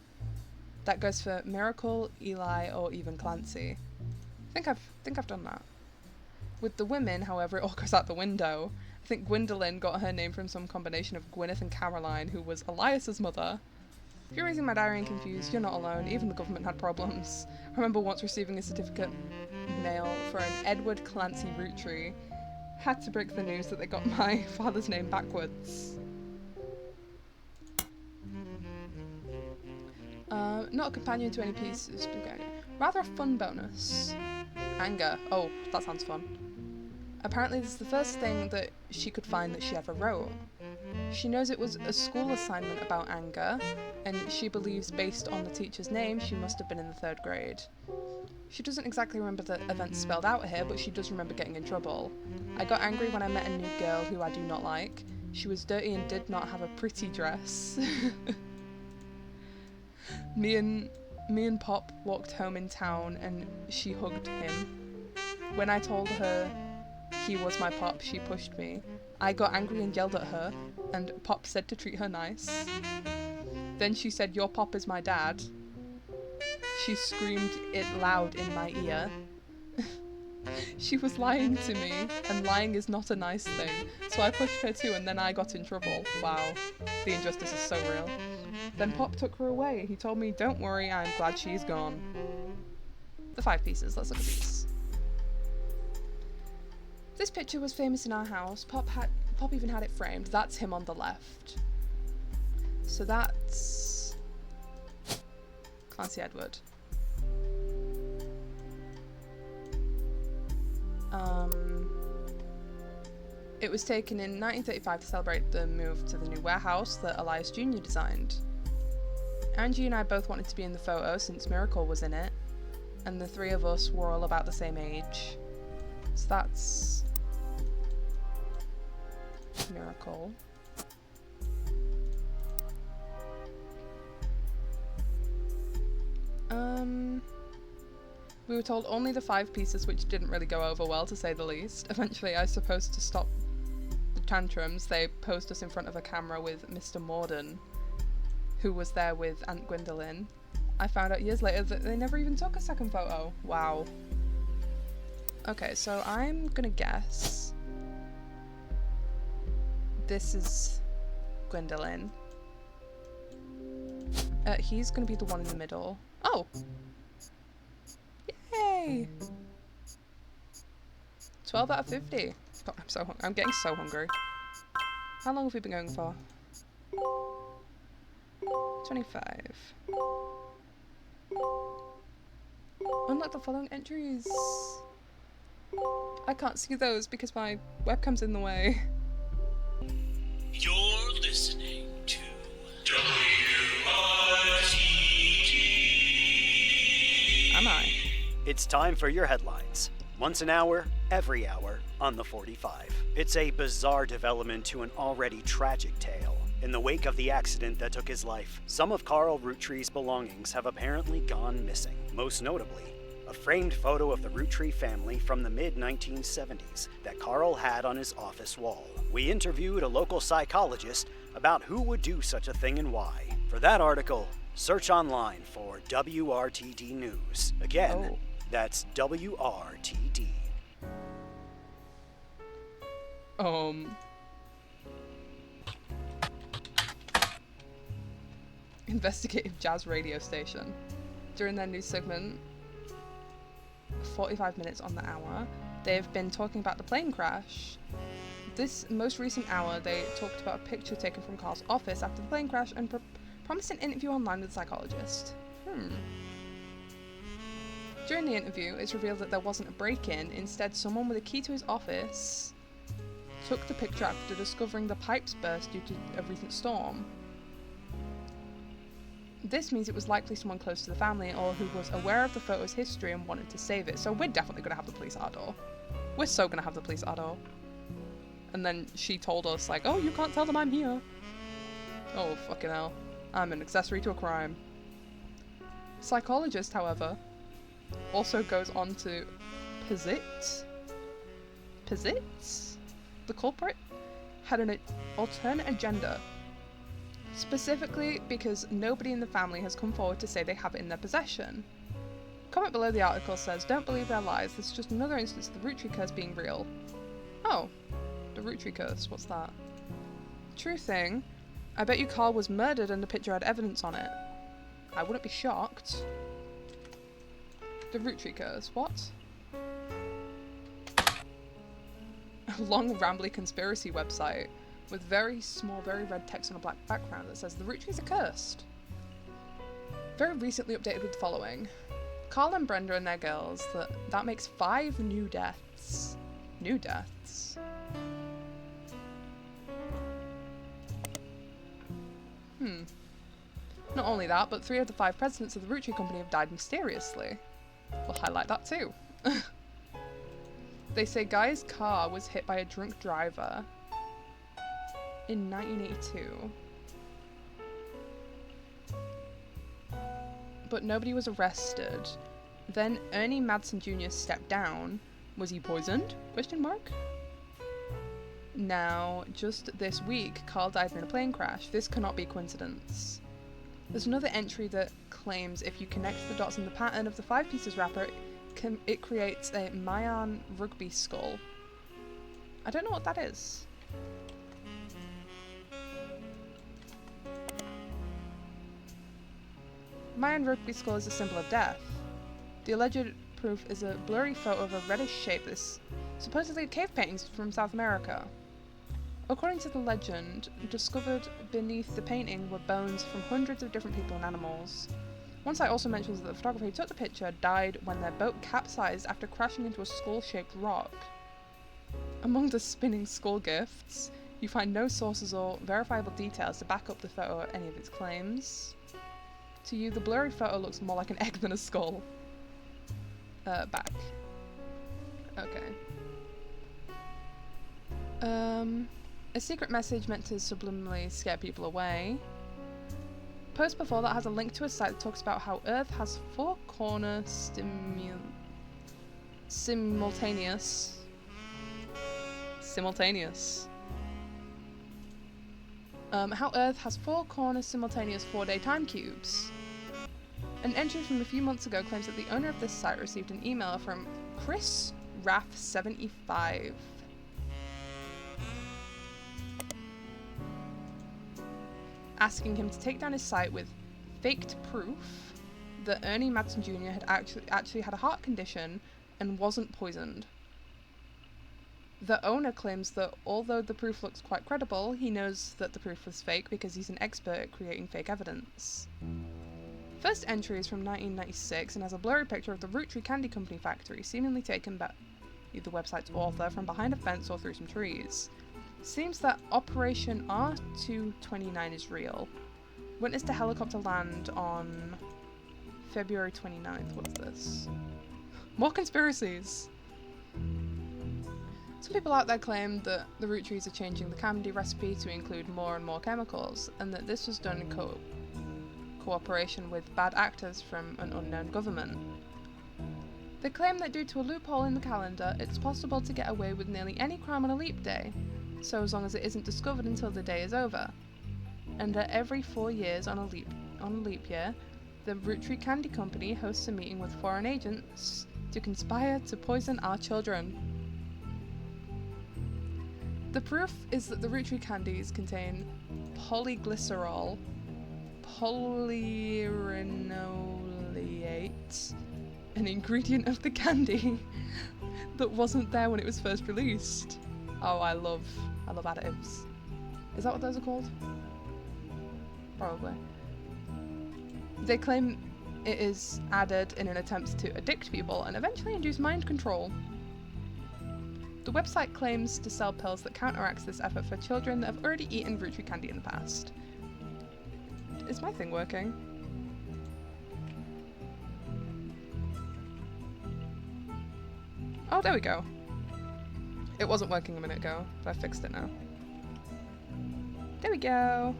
That goes for Miracle, Eli, or even Clancy. I think I've done that. With the women, however, it all goes out the window. I think Gwendolyn got her name from some combination of Gwyneth and Caroline, who was Elias's mother. If you're reading my diary and confused, you're not alone. Even the government had problems. I remember once receiving a certificate mail for an Edward Clancy Rootree. Had to break the news that they got my father's name backwards. Not a companion to any pieces. Rather a fun bonus. Anger. Oh, that sounds fun. Apparently this is the first thing that she could find that she ever wrote. She knows it was a school assignment about anger, and she believes based on the teacher's name she must have been in the 3rd grade. She doesn't exactly remember the events spelled out here, but she does remember getting in trouble. I got angry when I met a new girl who I do not like. She was dirty and did not have a pretty dress. Me and Pop walked home in town and she hugged him. When I told her he was my Pop, she pushed me. I got angry and yelled at her, and Pop said to treat her nice. Then she said, "Your Pop is my dad." She screamed it loud in my ear. She was lying to me, and lying is not a nice thing, so I pushed her too, and then I got in trouble. Wow, the injustice is so real. Then Pop took her away. He told me, "Don't worry, I'm glad she's gone." The 5 pieces, let's look at these. This picture was famous in our house. Pop even had it framed. That's him on the left. So that's Clancy Edward. It was taken in 1935 to celebrate the move to the new warehouse that Elias Jr. designed. Angie and I both wanted to be in the photo since Miracle was in it, and the 3 of us were all about the same age. So that's Miracle. We were told only the 5 pieces, which didn't really go over well, to say the least. Eventually, I suppose to stop the tantrums, they posed us in front of a camera with Mr. Morden, who was there with Aunt Gwendolyn. I found out years later that they never even took a second photo. Wow. Okay, so I'm gonna guess this is Gwendolyn. He's gonna be the one in the middle. Oh! Yay! 12 out of 50. God, I'm getting so hungry. How long have we been going for? 25. Unlock the following entries. I can't see those because my webcam's in the way. You're listening to WRTG. Am I? It's time for your headlines. Once an hour, every hour, on the 45. It's a bizarre development to an already tragic tale. In the wake of the accident that took his life, some of Carl Roottree's belongings have apparently gone missing. Most notably, a framed photo of the Roottree family from the mid-1970s that Carl had on his office wall. We interviewed a local psychologist about who would do such a thing and why. For that article, search online for WRTD News. Again, that's WRTD. Investigative jazz radio station. During their news segment, 45 minutes on the hour, they've been talking about the plane crash. This most recent hour, they talked about a picture taken from Carl's office after the plane crash and promised an interview online with a psychologist. During the interview, it's revealed that there wasn't a break-in. Instead, someone with a key to his office took the picture after discovering the pipes burst due to a recent storm. This means it was likely someone close to the family or who was aware of the photo's history and wanted to save it. So we're definitely going to have the police at our door. We're so going to have the police at our door. And then she told us, like, oh, you can't tell them I'm here. Oh, fucking hell. I'm an accessory to a crime. Psychologist, however, also goes on to posit the culprit had an alternate agenda. Specifically because nobody in the family has come forward to say they have it in their possession. Comment below the article says, don't believe their lies, this is just another instance of the Roottrie curse being real. Oh, the Roottrie curse, what's that? True thing, I bet you Carl was murdered and the picture had evidence on it. I wouldn't be shocked. The Roottrees curse. What? A long, rambly conspiracy website with very small, very red text on a black background that says the Roottrees are cursed. Very recently updated with the following. Carl and Brenda and their girls, that makes 5 new deaths. New deaths? Not only that, but 3 of the 5 presidents of the Roottrees company have died mysteriously. We'll highlight that too. They say Guy's car was hit by a drunk driver in 1982. But nobody was arrested. Then Ernie Madsen Jr. stepped down. Was he poisoned? Question mark. Now, just this week, Carl died in a plane crash. This cannot be coincidence. There's another entry that claims if you connect the dots in the pattern of the 5 pieces wrapper, it creates a Mayan rugby skull. I don't know what that is. Mayan rugby skull is a symbol of death. The alleged proof is a blurry photo of a reddish shape that's supposedly cave paintings from South America. According to the legend, discovered beneath the painting were bones from hundreds of different people and animals. One site also mentions that the photographer who took the picture died when their boat capsized after crashing into a skull-shaped rock. Among the spinning skull gifts, you find no sources or verifiable details to back up the photo or any of its claims. To you, the blurry photo looks more like an egg than a skull. Back. Okay. A secret message meant to subliminally scare people away. Post before that has a link to a site that talks about how Earth has 4 corner simultaneous. How Earth has 4 corner simultaneous 4-day time cubes. An entry from a few months ago claims that the owner of this site received an email from Chris Raff75. Asking him to take down his site with faked proof that Ernie Madsen Jr. had actually had a heart condition and wasn't poisoned. The owner claims that although the proof looks quite credible, he knows that the proof was fake because he's an expert at creating fake evidence. First entry is from 1996 and has a blurry picture of the Roottrees Candy Company factory, seemingly taken by the website's author from behind a fence or through some trees. Seems that Operation R229 is real. Witnessed a helicopter land on February 29th. What's this? More conspiracies! Some people out there claim that the Roottrees are changing the candy recipe to include more and more chemicals, and that this was done in cooperation with bad actors from an unknown government. They claim that due to a loophole in the calendar, it's possible to get away with nearly any crime on a leap day, so as long as it isn't discovered until the day is over. And that every 4 years on a leap year, the Roottrees Candy Company hosts a meeting with foreign agents to conspire to poison our children. The proof is that the Roottrees candies contain polyglycerol, polyrenolate, an ingredient of the candy that wasn't there when it was first released. Oh, I love additives. Is that what those are called? Probably. They claim it is added in an attempt to addict people and eventually induce mind control. The website claims to sell pills that counteracts this effort for children that have already eaten Roottrees candy in the past. Is my thing working? Oh, there we go. It wasn't working a minute ago, but I fixed it now. There we go.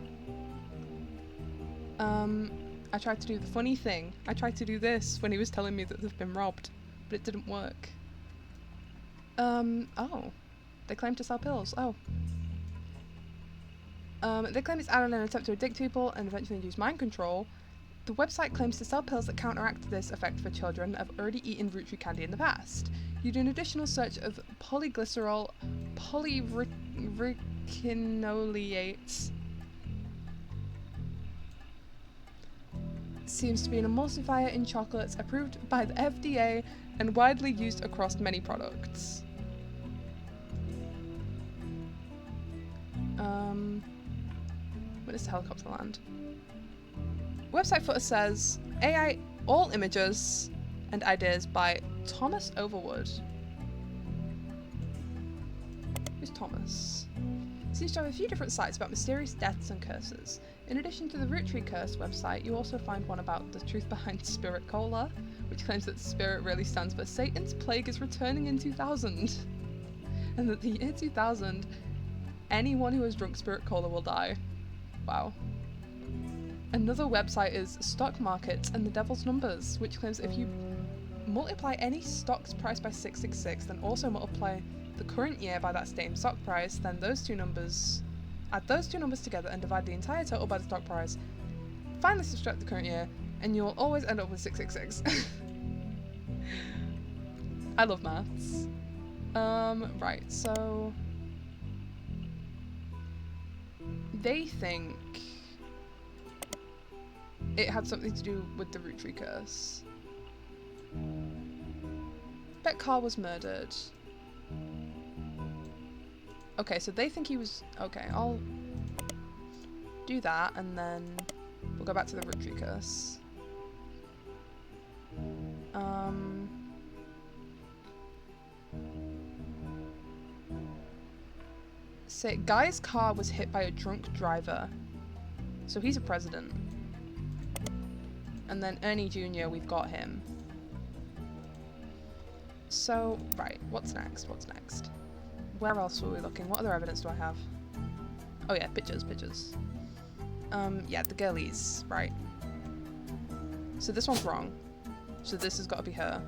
I tried to do the funny thing. I tried to do this when he was telling me that they've been robbed, but it didn't work. Oh. They claim to sell pills. Oh. They claim it's added in an attempt to addict people and eventually induce mind control. The website claims to sell pills that counteract this effect for children that have already eaten Roottrees candy in the past. You do an additional search of polyglycerol, polyricinoleate, seems to be an emulsifier in chocolates approved by the FDA and widely used across many products. When does the helicopter land? Website footer says AI all images and ideas by Thomas Overwood. Who's Thomas? Seems to have a few different sites about mysterious deaths and curses. In addition to the Roottrees curse website, you also find one about the truth behind Spirit Cola, which claims that Spirit really stands for Satan's plague is returning in 2000, and that the year 2000, anyone who has drunk Spirit Cola will die. Wow. Another website is Stock Markets and the Devil's Numbers, which claims if you multiply any stock's price by 666, then also multiply the current year by that same stock price, then add those two numbers together and divide the entire total by the stock price. Finally subtract the current year, and you will always end up with 666. I love maths. Right, so they think it had something to do with the Roottrees curse. Bet Carr was murdered. Okay, so they think he was... Okay, I'll do that, and then we'll go back to the Roottrees curse. Say, Guy's car was hit by a drunk driver. So he's a president. And then Ernie Jr., we've got him. So, right, what's next? What's next? Where else were we looking? What other evidence do I have? Oh yeah, pictures. Yeah, the girlies, right. So this one's wrong. So this has got to be her.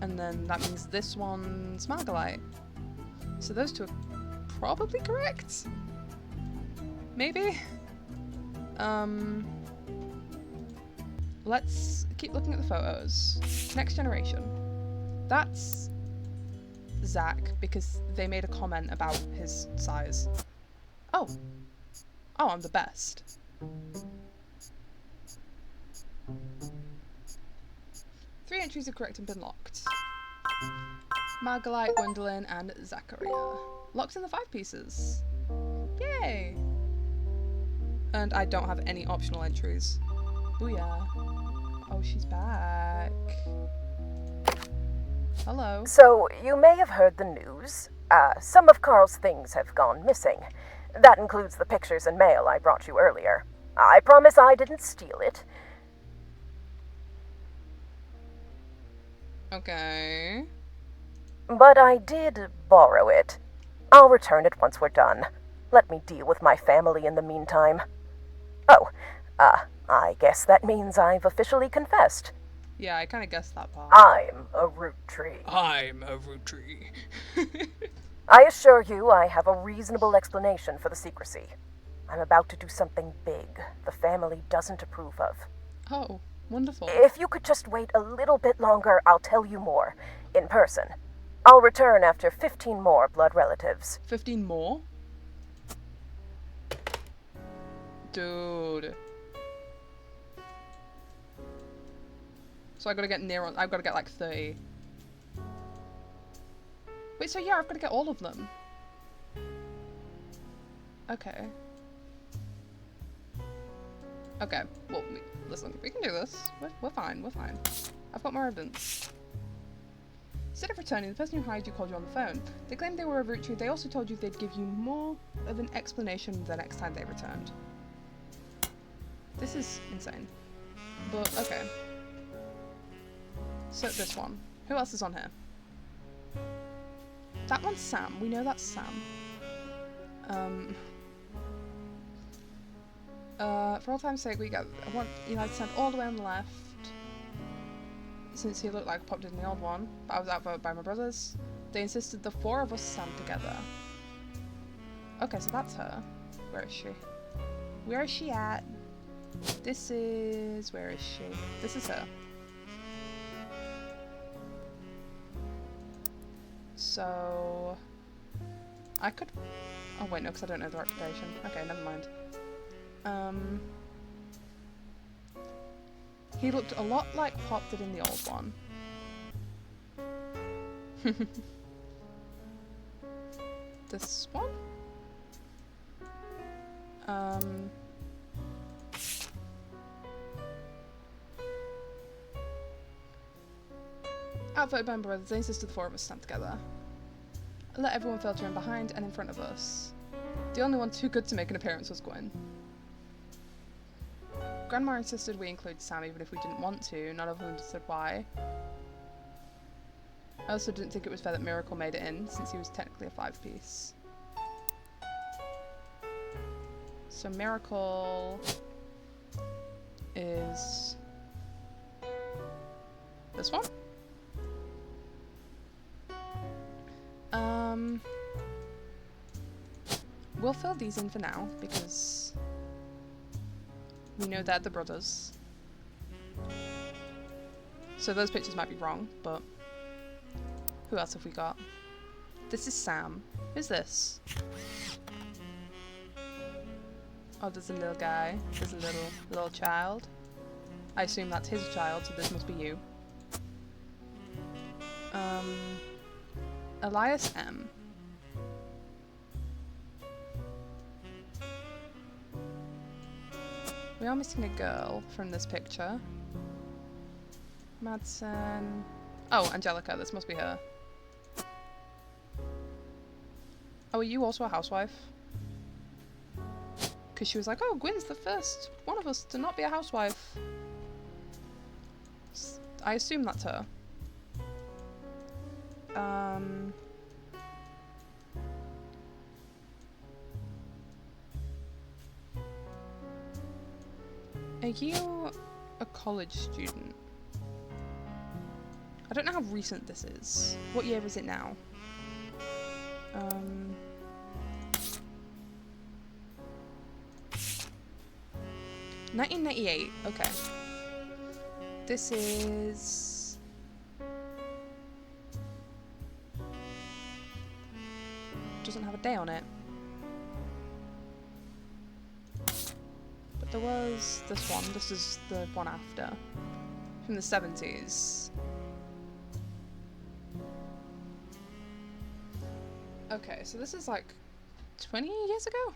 And then that means this one's Margolite. So those two are probably correct? Maybe? Let's keep looking at the photos. Next generation. That's Zach, because they made a comment about his size. Oh, I'm the best. Three entries are correct and been locked. Margolite, Gwendolyn, and Zachariah. Locked in the 5 pieces. Yay! And I don't have any optional entries. Booyah. Oh, she's back. Hello. So, you may have heard the news. Some of Carl's things have gone missing. That includes the pictures and mail I brought you earlier. I promise I didn't steal it. Okay. But I did borrow it. I'll return it once we're done. Let me deal with my family in the meantime. Oh, I guess that means I've officially confessed. Yeah, I kind of guessed that part. I'm a Roottrees. I'm a Roottrees. I assure you I have a reasonable explanation for the secrecy. I'm about to do something big the family doesn't approve of. Oh, wonderful. If you could just wait a little bit longer, I'll tell you more. In person. I'll return after 15 more blood relatives. 15 more? Dude. So I gotta get I've gotta get like 30. Wait, so yeah, I've gotta get all of them. Okay. Okay, well, listen, we can do this. We're fine. I've got more evidence. Instead of returning, the person who hired you called you on the phone. They claimed they were a Roottrees. They also told you they'd give you more of an explanation the next time they returned. This is insane. But, okay. So, this one. Who else is on here? That one's Sam. We know that's Sam. For all time's sake, I want Eli to stand all the way on the left. Since he looked like Pop did in the old one, but I was outvoted by my brothers. They insisted the 4 of us stand together. Okay, so that's her. Where is she? Where is she at? This is... Where is she? This is her. So... I could... Oh wait, no, because I don't know the occupation. Okay, never mind. He looked a lot like Pop did in the old one. This one? Outvoted by my brothers, they insisted the four of us stand together. Let everyone filter in behind and in front of us. The only one too good to make an appearance was Gwen. Grandma insisted we include Sam even if we didn't want to. None of them understood why. I also didn't think it was fair that Miracle made it in, since he was technically a 5-piece. So Miracle is this one? We'll fill these in for now, because we know they're the brothers. So those pictures might be wrong, but who else have we got? This is Sam. Who's this? Oh, there's a little guy. There's a little child. I assume that's his child, so this must be you. Elias M. We are missing a girl from this picture. Madsen. Oh, Angelica, this must be her. Oh, are you also a housewife? Because she was like, oh, Gwyn's the first one of us to not be a housewife. I assume that's her. Are you a college student? I don't know how recent this is. What year is it now? 1998. Okay. This is... doesn't have a day on it. But there was this one. This is the one after. From the 70s. Okay, so this is like 20 years ago?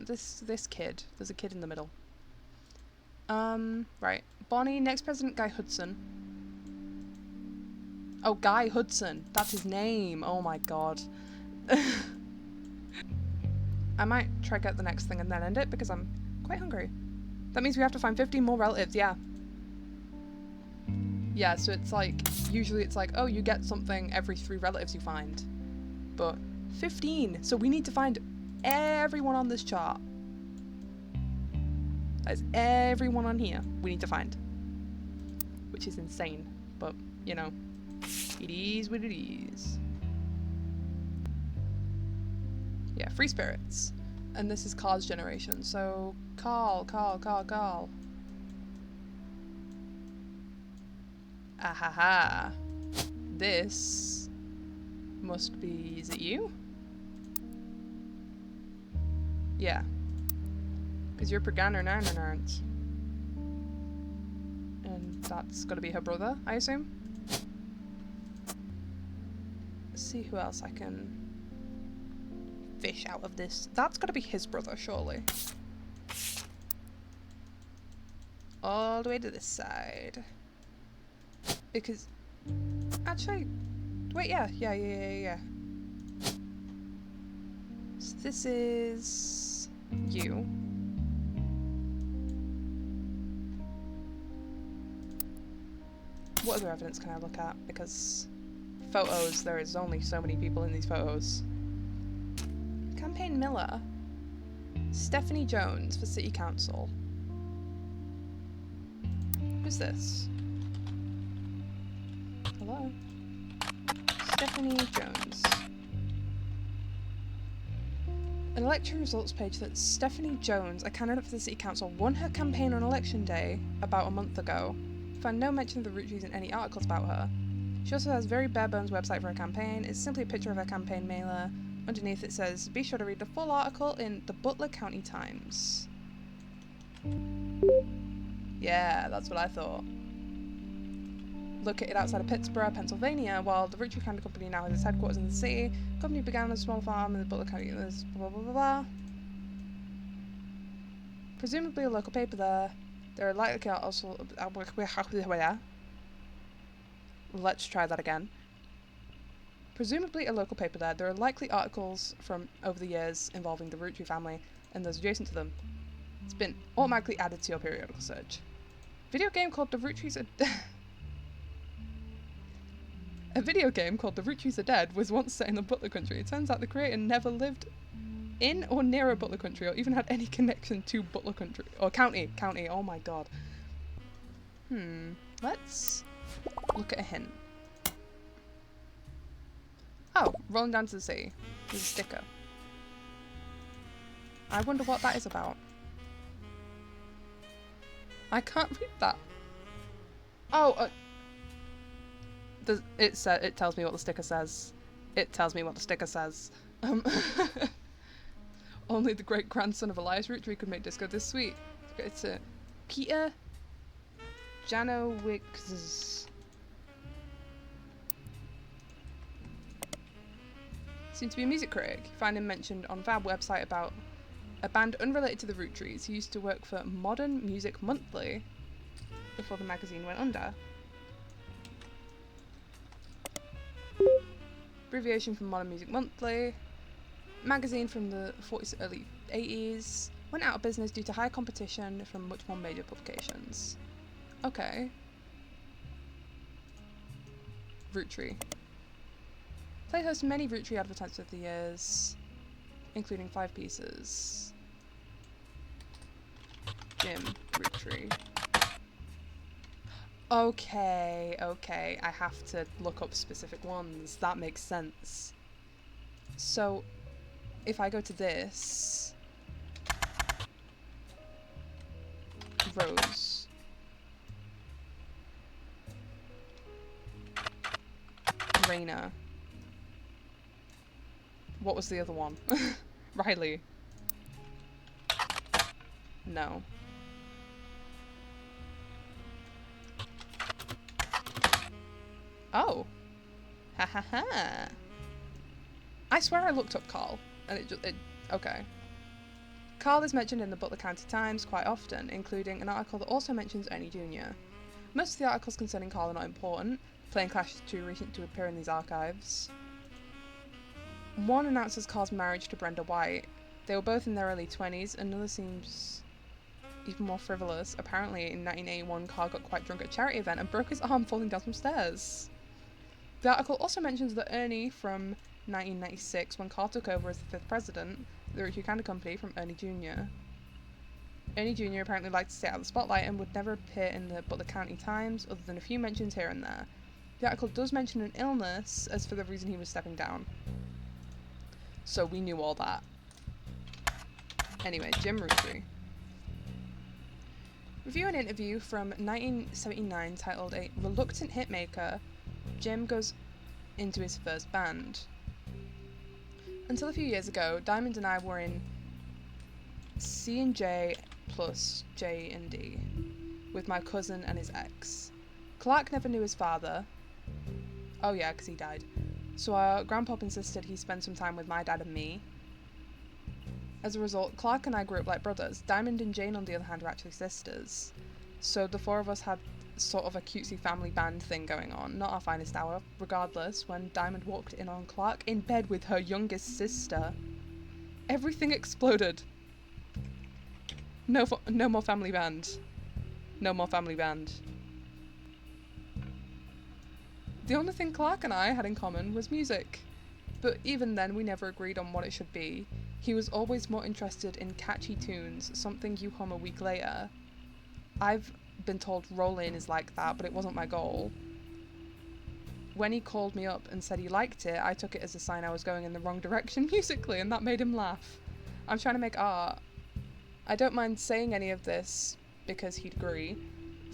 This kid. There's a kid in the middle. Right. Bonnie, next president, Guy Hudson. Oh, Guy Hudson. That's his name. Oh my god. I might try to get the next thing and then end it because I'm quite hungry. That means we have to find 15 more relatives, yeah. Yeah, so it's like, usually it's like, oh, you get something every 3 relatives you find. But 15! So we need to find everyone on this chart. That's everyone on here we need to find. Which is insane, but, you know, it is what it is. Yeah, free spirits. And this is Carl's generation, so Carl. Ahaha. This must be, is it you? Yeah. Because you're Paganer Nanarns. And that's gotta be her brother, I assume? Let's see who else I can fish out of this. That's gotta be his brother, surely. All the way to this side. Because... actually... wait, yeah. So this is... you. What other evidence can I look at? Because... photos, there is only so many people in these photos. Campaign Miller. Stephanie Jones for City Council. Who's this? Hello? Stephanie Jones. An election results page that Stephanie Jones, a candidate for the City Council, won her campaign on election day about a month ago. Found no mention of the Roottrees in any articles about her. She also has a very bare bones website for her campaign. It's simply a picture of her campaign mailer Underneath it says, be sure to read the full article in the Butler County Times. Yeah, that's what I thought. Located outside of Pittsburgh, Pennsylvania, while the Roottrees Candy Company now has its headquarters in the city. The company began on a small farm in the Butler County. There's blah blah blah blah. Presumably a local paper there. There are likely also... Let's try that again. Presumably a local paper there. There are likely articles from over the years involving the Roottrees family and those adjacent to them. It's been automatically added to your periodical search. Video game called The Roottrees Are A video game called The Roottrees Are Dead was once set in the Butler country. It turns out the creator never lived in or near a Butler country or even had any connection to Butler country. Or county, oh my god. Let's look at a hint. Oh, rolling down to the sea. There's a sticker. I wonder what that is about. I can't read that. Oh, it tells me what the sticker says. It tells me what the sticker says. Only the great-grandson of Elias Roottrees could make disco this sweet. It's a Peter Janowicz. Seems to be a music critic. You find him mentioned on VAB website about a band unrelated to the Roottrees. He used to work for Modern Music Monthly before the magazine went under. Abbreviation from Modern Music Monthly. Magazine from the 40s, early 80s. Went out of business due to high competition from much more major publications. Okay. Roottree. Play hosts many Roottrees advertisements over the years, including 5 pieces. Jim Roottree. Okay, I have to look up specific ones. That makes sense. So, if I go to this... Rose. Raina. What was the other one? Riley. No. Oh. Ha ha ha. I swear I looked up Carl, and okay. Carl is mentioned in the Butler County Times quite often, including an article that also mentions Ernie Jr. Most of the articles concerning Carl are not important. Playing Clash is too recent to appear in these archives. One announces Carl's marriage to Brenda White. They were both in their early 20s. Another seems even more frivolous. Apparently, in 1981, Carl got quite drunk at a charity event and broke his arm falling down some stairs. The article also mentions that Ernie from 1996, when Carl took over as the 5th president, the Roottrees Candy Company from Ernie Jr. Ernie Jr. apparently liked to stay out of the spotlight and would never appear in the Butler County Times, other than a few mentions here and there. The article does mention an illness as for the reason he was stepping down. So we knew all that. Anyway, Jim Roottree. Review an interview from 1979 titled A Reluctant Hitmaker. Jim goes into his first band. Until a few years ago, Diamond and I were in C&J plus J&D with my cousin and his ex. Clark never knew his father. Oh yeah, because he died. So our grandpop insisted he spend some time with my dad and me. As a result, Clark and I grew up like brothers. Diamond and Jane, on the other hand, were actually sisters. So the 4 of us had sort of a cutesy family band thing going on. Not our finest hour. Regardless, when Diamond walked in on Clark in bed with her youngest sister, everything exploded. No more family band. No more family band. The only thing Clark and I had in common was music. But even then, we never agreed on what it should be. He was always more interested in catchy tunes, something you hum a week later. I've been told Roll In is like that, but it wasn't my goal. When he called me up and said he liked it, I took it as a sign I was going in the wrong direction musically, and that made him laugh. I'm trying to make art. I don't mind saying any of this, because he'd agree.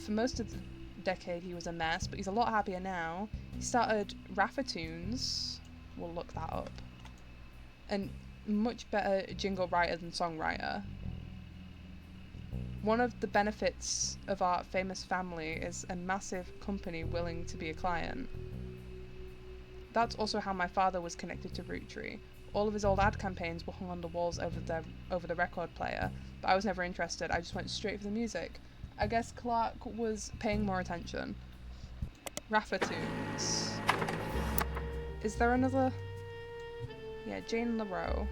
For most of the decade he was a mess, but he's a lot happier now. He started Rafa Tunes. We'll look that up. and much better jingle writer than songwriter. One of the benefits of our famous family is a massive company willing to be a client. That's also how my father was connected to Roottrees. All of his old ad campaigns were hung on the walls over the record player, but I was never interested. I just went straight for the music. I guess Clark was paying more attention. Raffatoons. Is there another? Yeah, Jane LaRoe.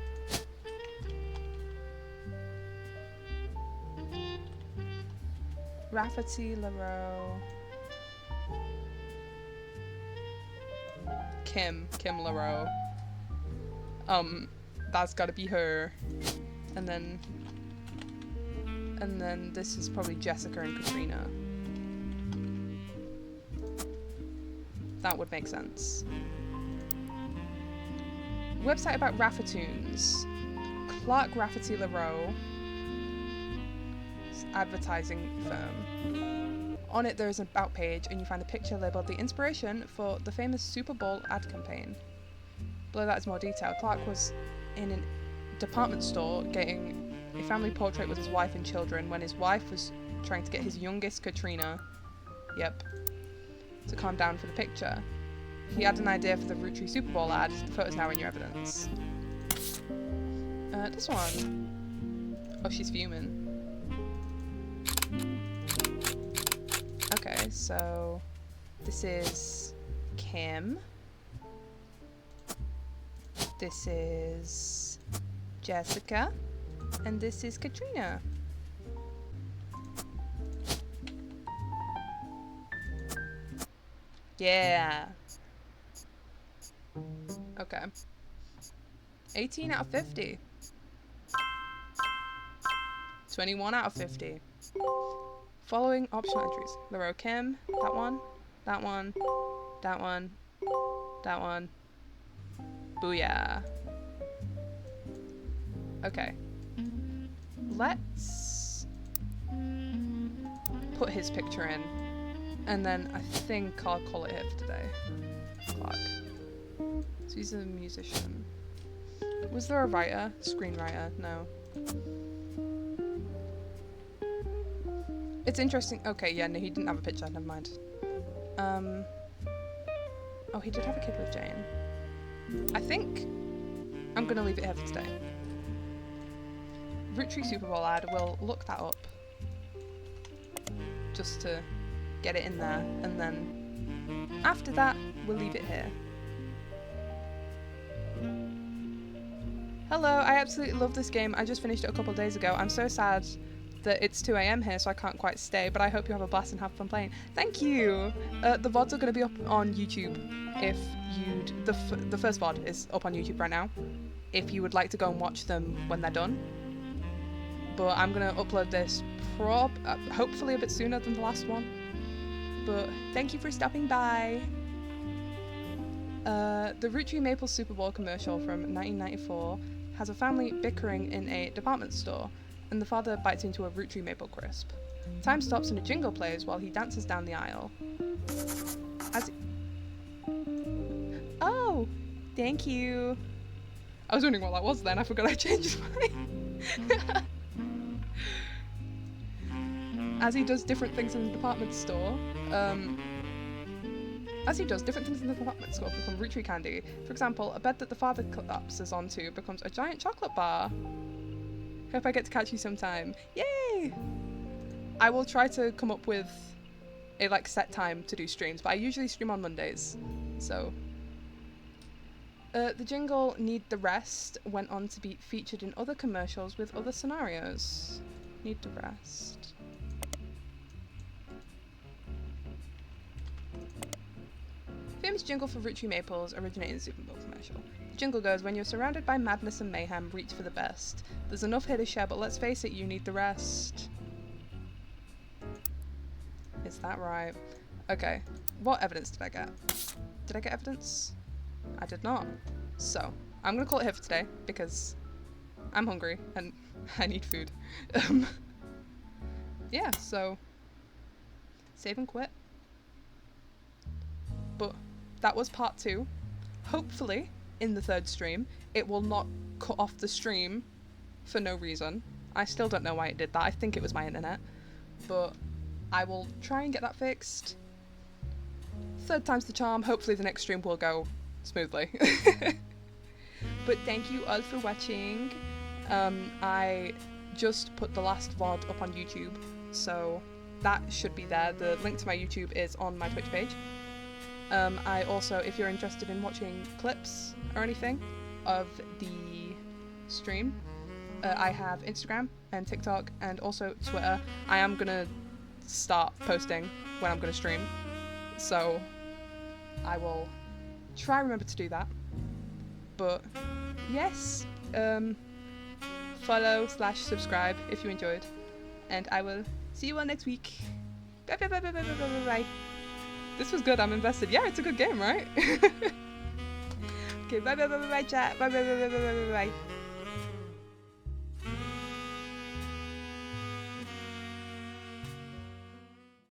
Rafferty LaRoe. Kim LaRoe. That's gotta be her. And then this is probably Jessica and Katrina. That would make sense. Website about Raffatoons. Clark Rafferty LaRoe. Advertising firm. On it there is an about page and you find a picture labelled the inspiration for the famous Super Bowl ad campaign. Below that is more detail. Clark was in a department store getting a family portrait with his wife and children when his wife was trying to get his youngest, Katrina, to calm down for the picture. He had an idea for the Roottrees Super Bowl ad. The photo's now in your evidence. This one. Oh, she's fuming. Okay, so this is Kim. This is Jessica. And this is Katrina. Yeah. Okay. 18 out of 50. 21 out of 50. Following optional entries. LaRoe Kim, that one, that one, that one, that one. Booyah. Okay. Let's put his picture in. And then I think I'll call it here for today. Clark. So he's a musician. Was there a writer? Screenwriter? No. It's interesting. Okay, yeah, no, he didn't have a picture. Never mind. Oh, he did have a kid with Jane. I think I'm gonna leave it here for today. Roottrees Super Bowl ad, we'll look that up. Just to get it in there, and then after that, we'll leave it here. Hello, I absolutely love this game. I just finished it a couple of days ago. I'm so sad that it's 2 AM here, so I can't quite stay, but I hope you have a blast and have fun playing. Thank you! The VODs are going to be up on YouTube if you'd... The first VOD is up on YouTube right now, if you would like to go and watch them when they're done. But I'm going to upload this hopefully a bit sooner than the last one. But thank you for stopping by! The Roottrees Maple Super Bowl commercial from 1994 has a family bickering in a department store, and the father bites into a Roottrees Maple Crisp. Time stops and a jingle plays while he dances down the aisle. Oh, thank you. I was wondering what that was then, I forgot I changed mine. As he does different things in the department store, become Roottrees candy. For example, a bed that the father collapses onto becomes a giant chocolate bar. Hope I get to catch you sometime. Yay! I will try to come up with a set time to do streams, but I usually stream on Mondays. So the jingle Need the Rest went on to be featured in other commercials with other scenarios. Need the Rest. Famous jingle for Roottrees Maples originated in the Super Bowl commercial. The jingle goes, when you're surrounded by madness and mayhem, reach for the best. There's enough here to share, but let's face it, you need the rest. Is that right? Okay, what evidence did I get? Did I get evidence? I did not. So, I'm gonna call it here for today, because I'm hungry, and I need food. Yeah, so, save and quit. But that was part 2. Hopefully, in the third stream. It will not cut off the stream for no reason. I still don't know why it did that. I think it was my internet. But I will try and get that fixed. Third time's the charm. Hopefully the next stream will go smoothly. But thank you all for watching. I just put the last VOD up on YouTube, so that should be there. The link to my YouTube is on my Twitch page. I also, if you're interested in watching clips or anything of the stream, I have Instagram and TikTok and also Twitter. I am gonna start posting when I'm gonna stream, so I will try remember to do that. But yes, follow/subscribe if you enjoyed, and I will see you all next week. Bye bye bye bye bye bye bye bye. This was good. I'm invested. Yeah, it's a good game, right? Okay, bye bye bye bye bye chat. Bye bye bye bye bye bye bye.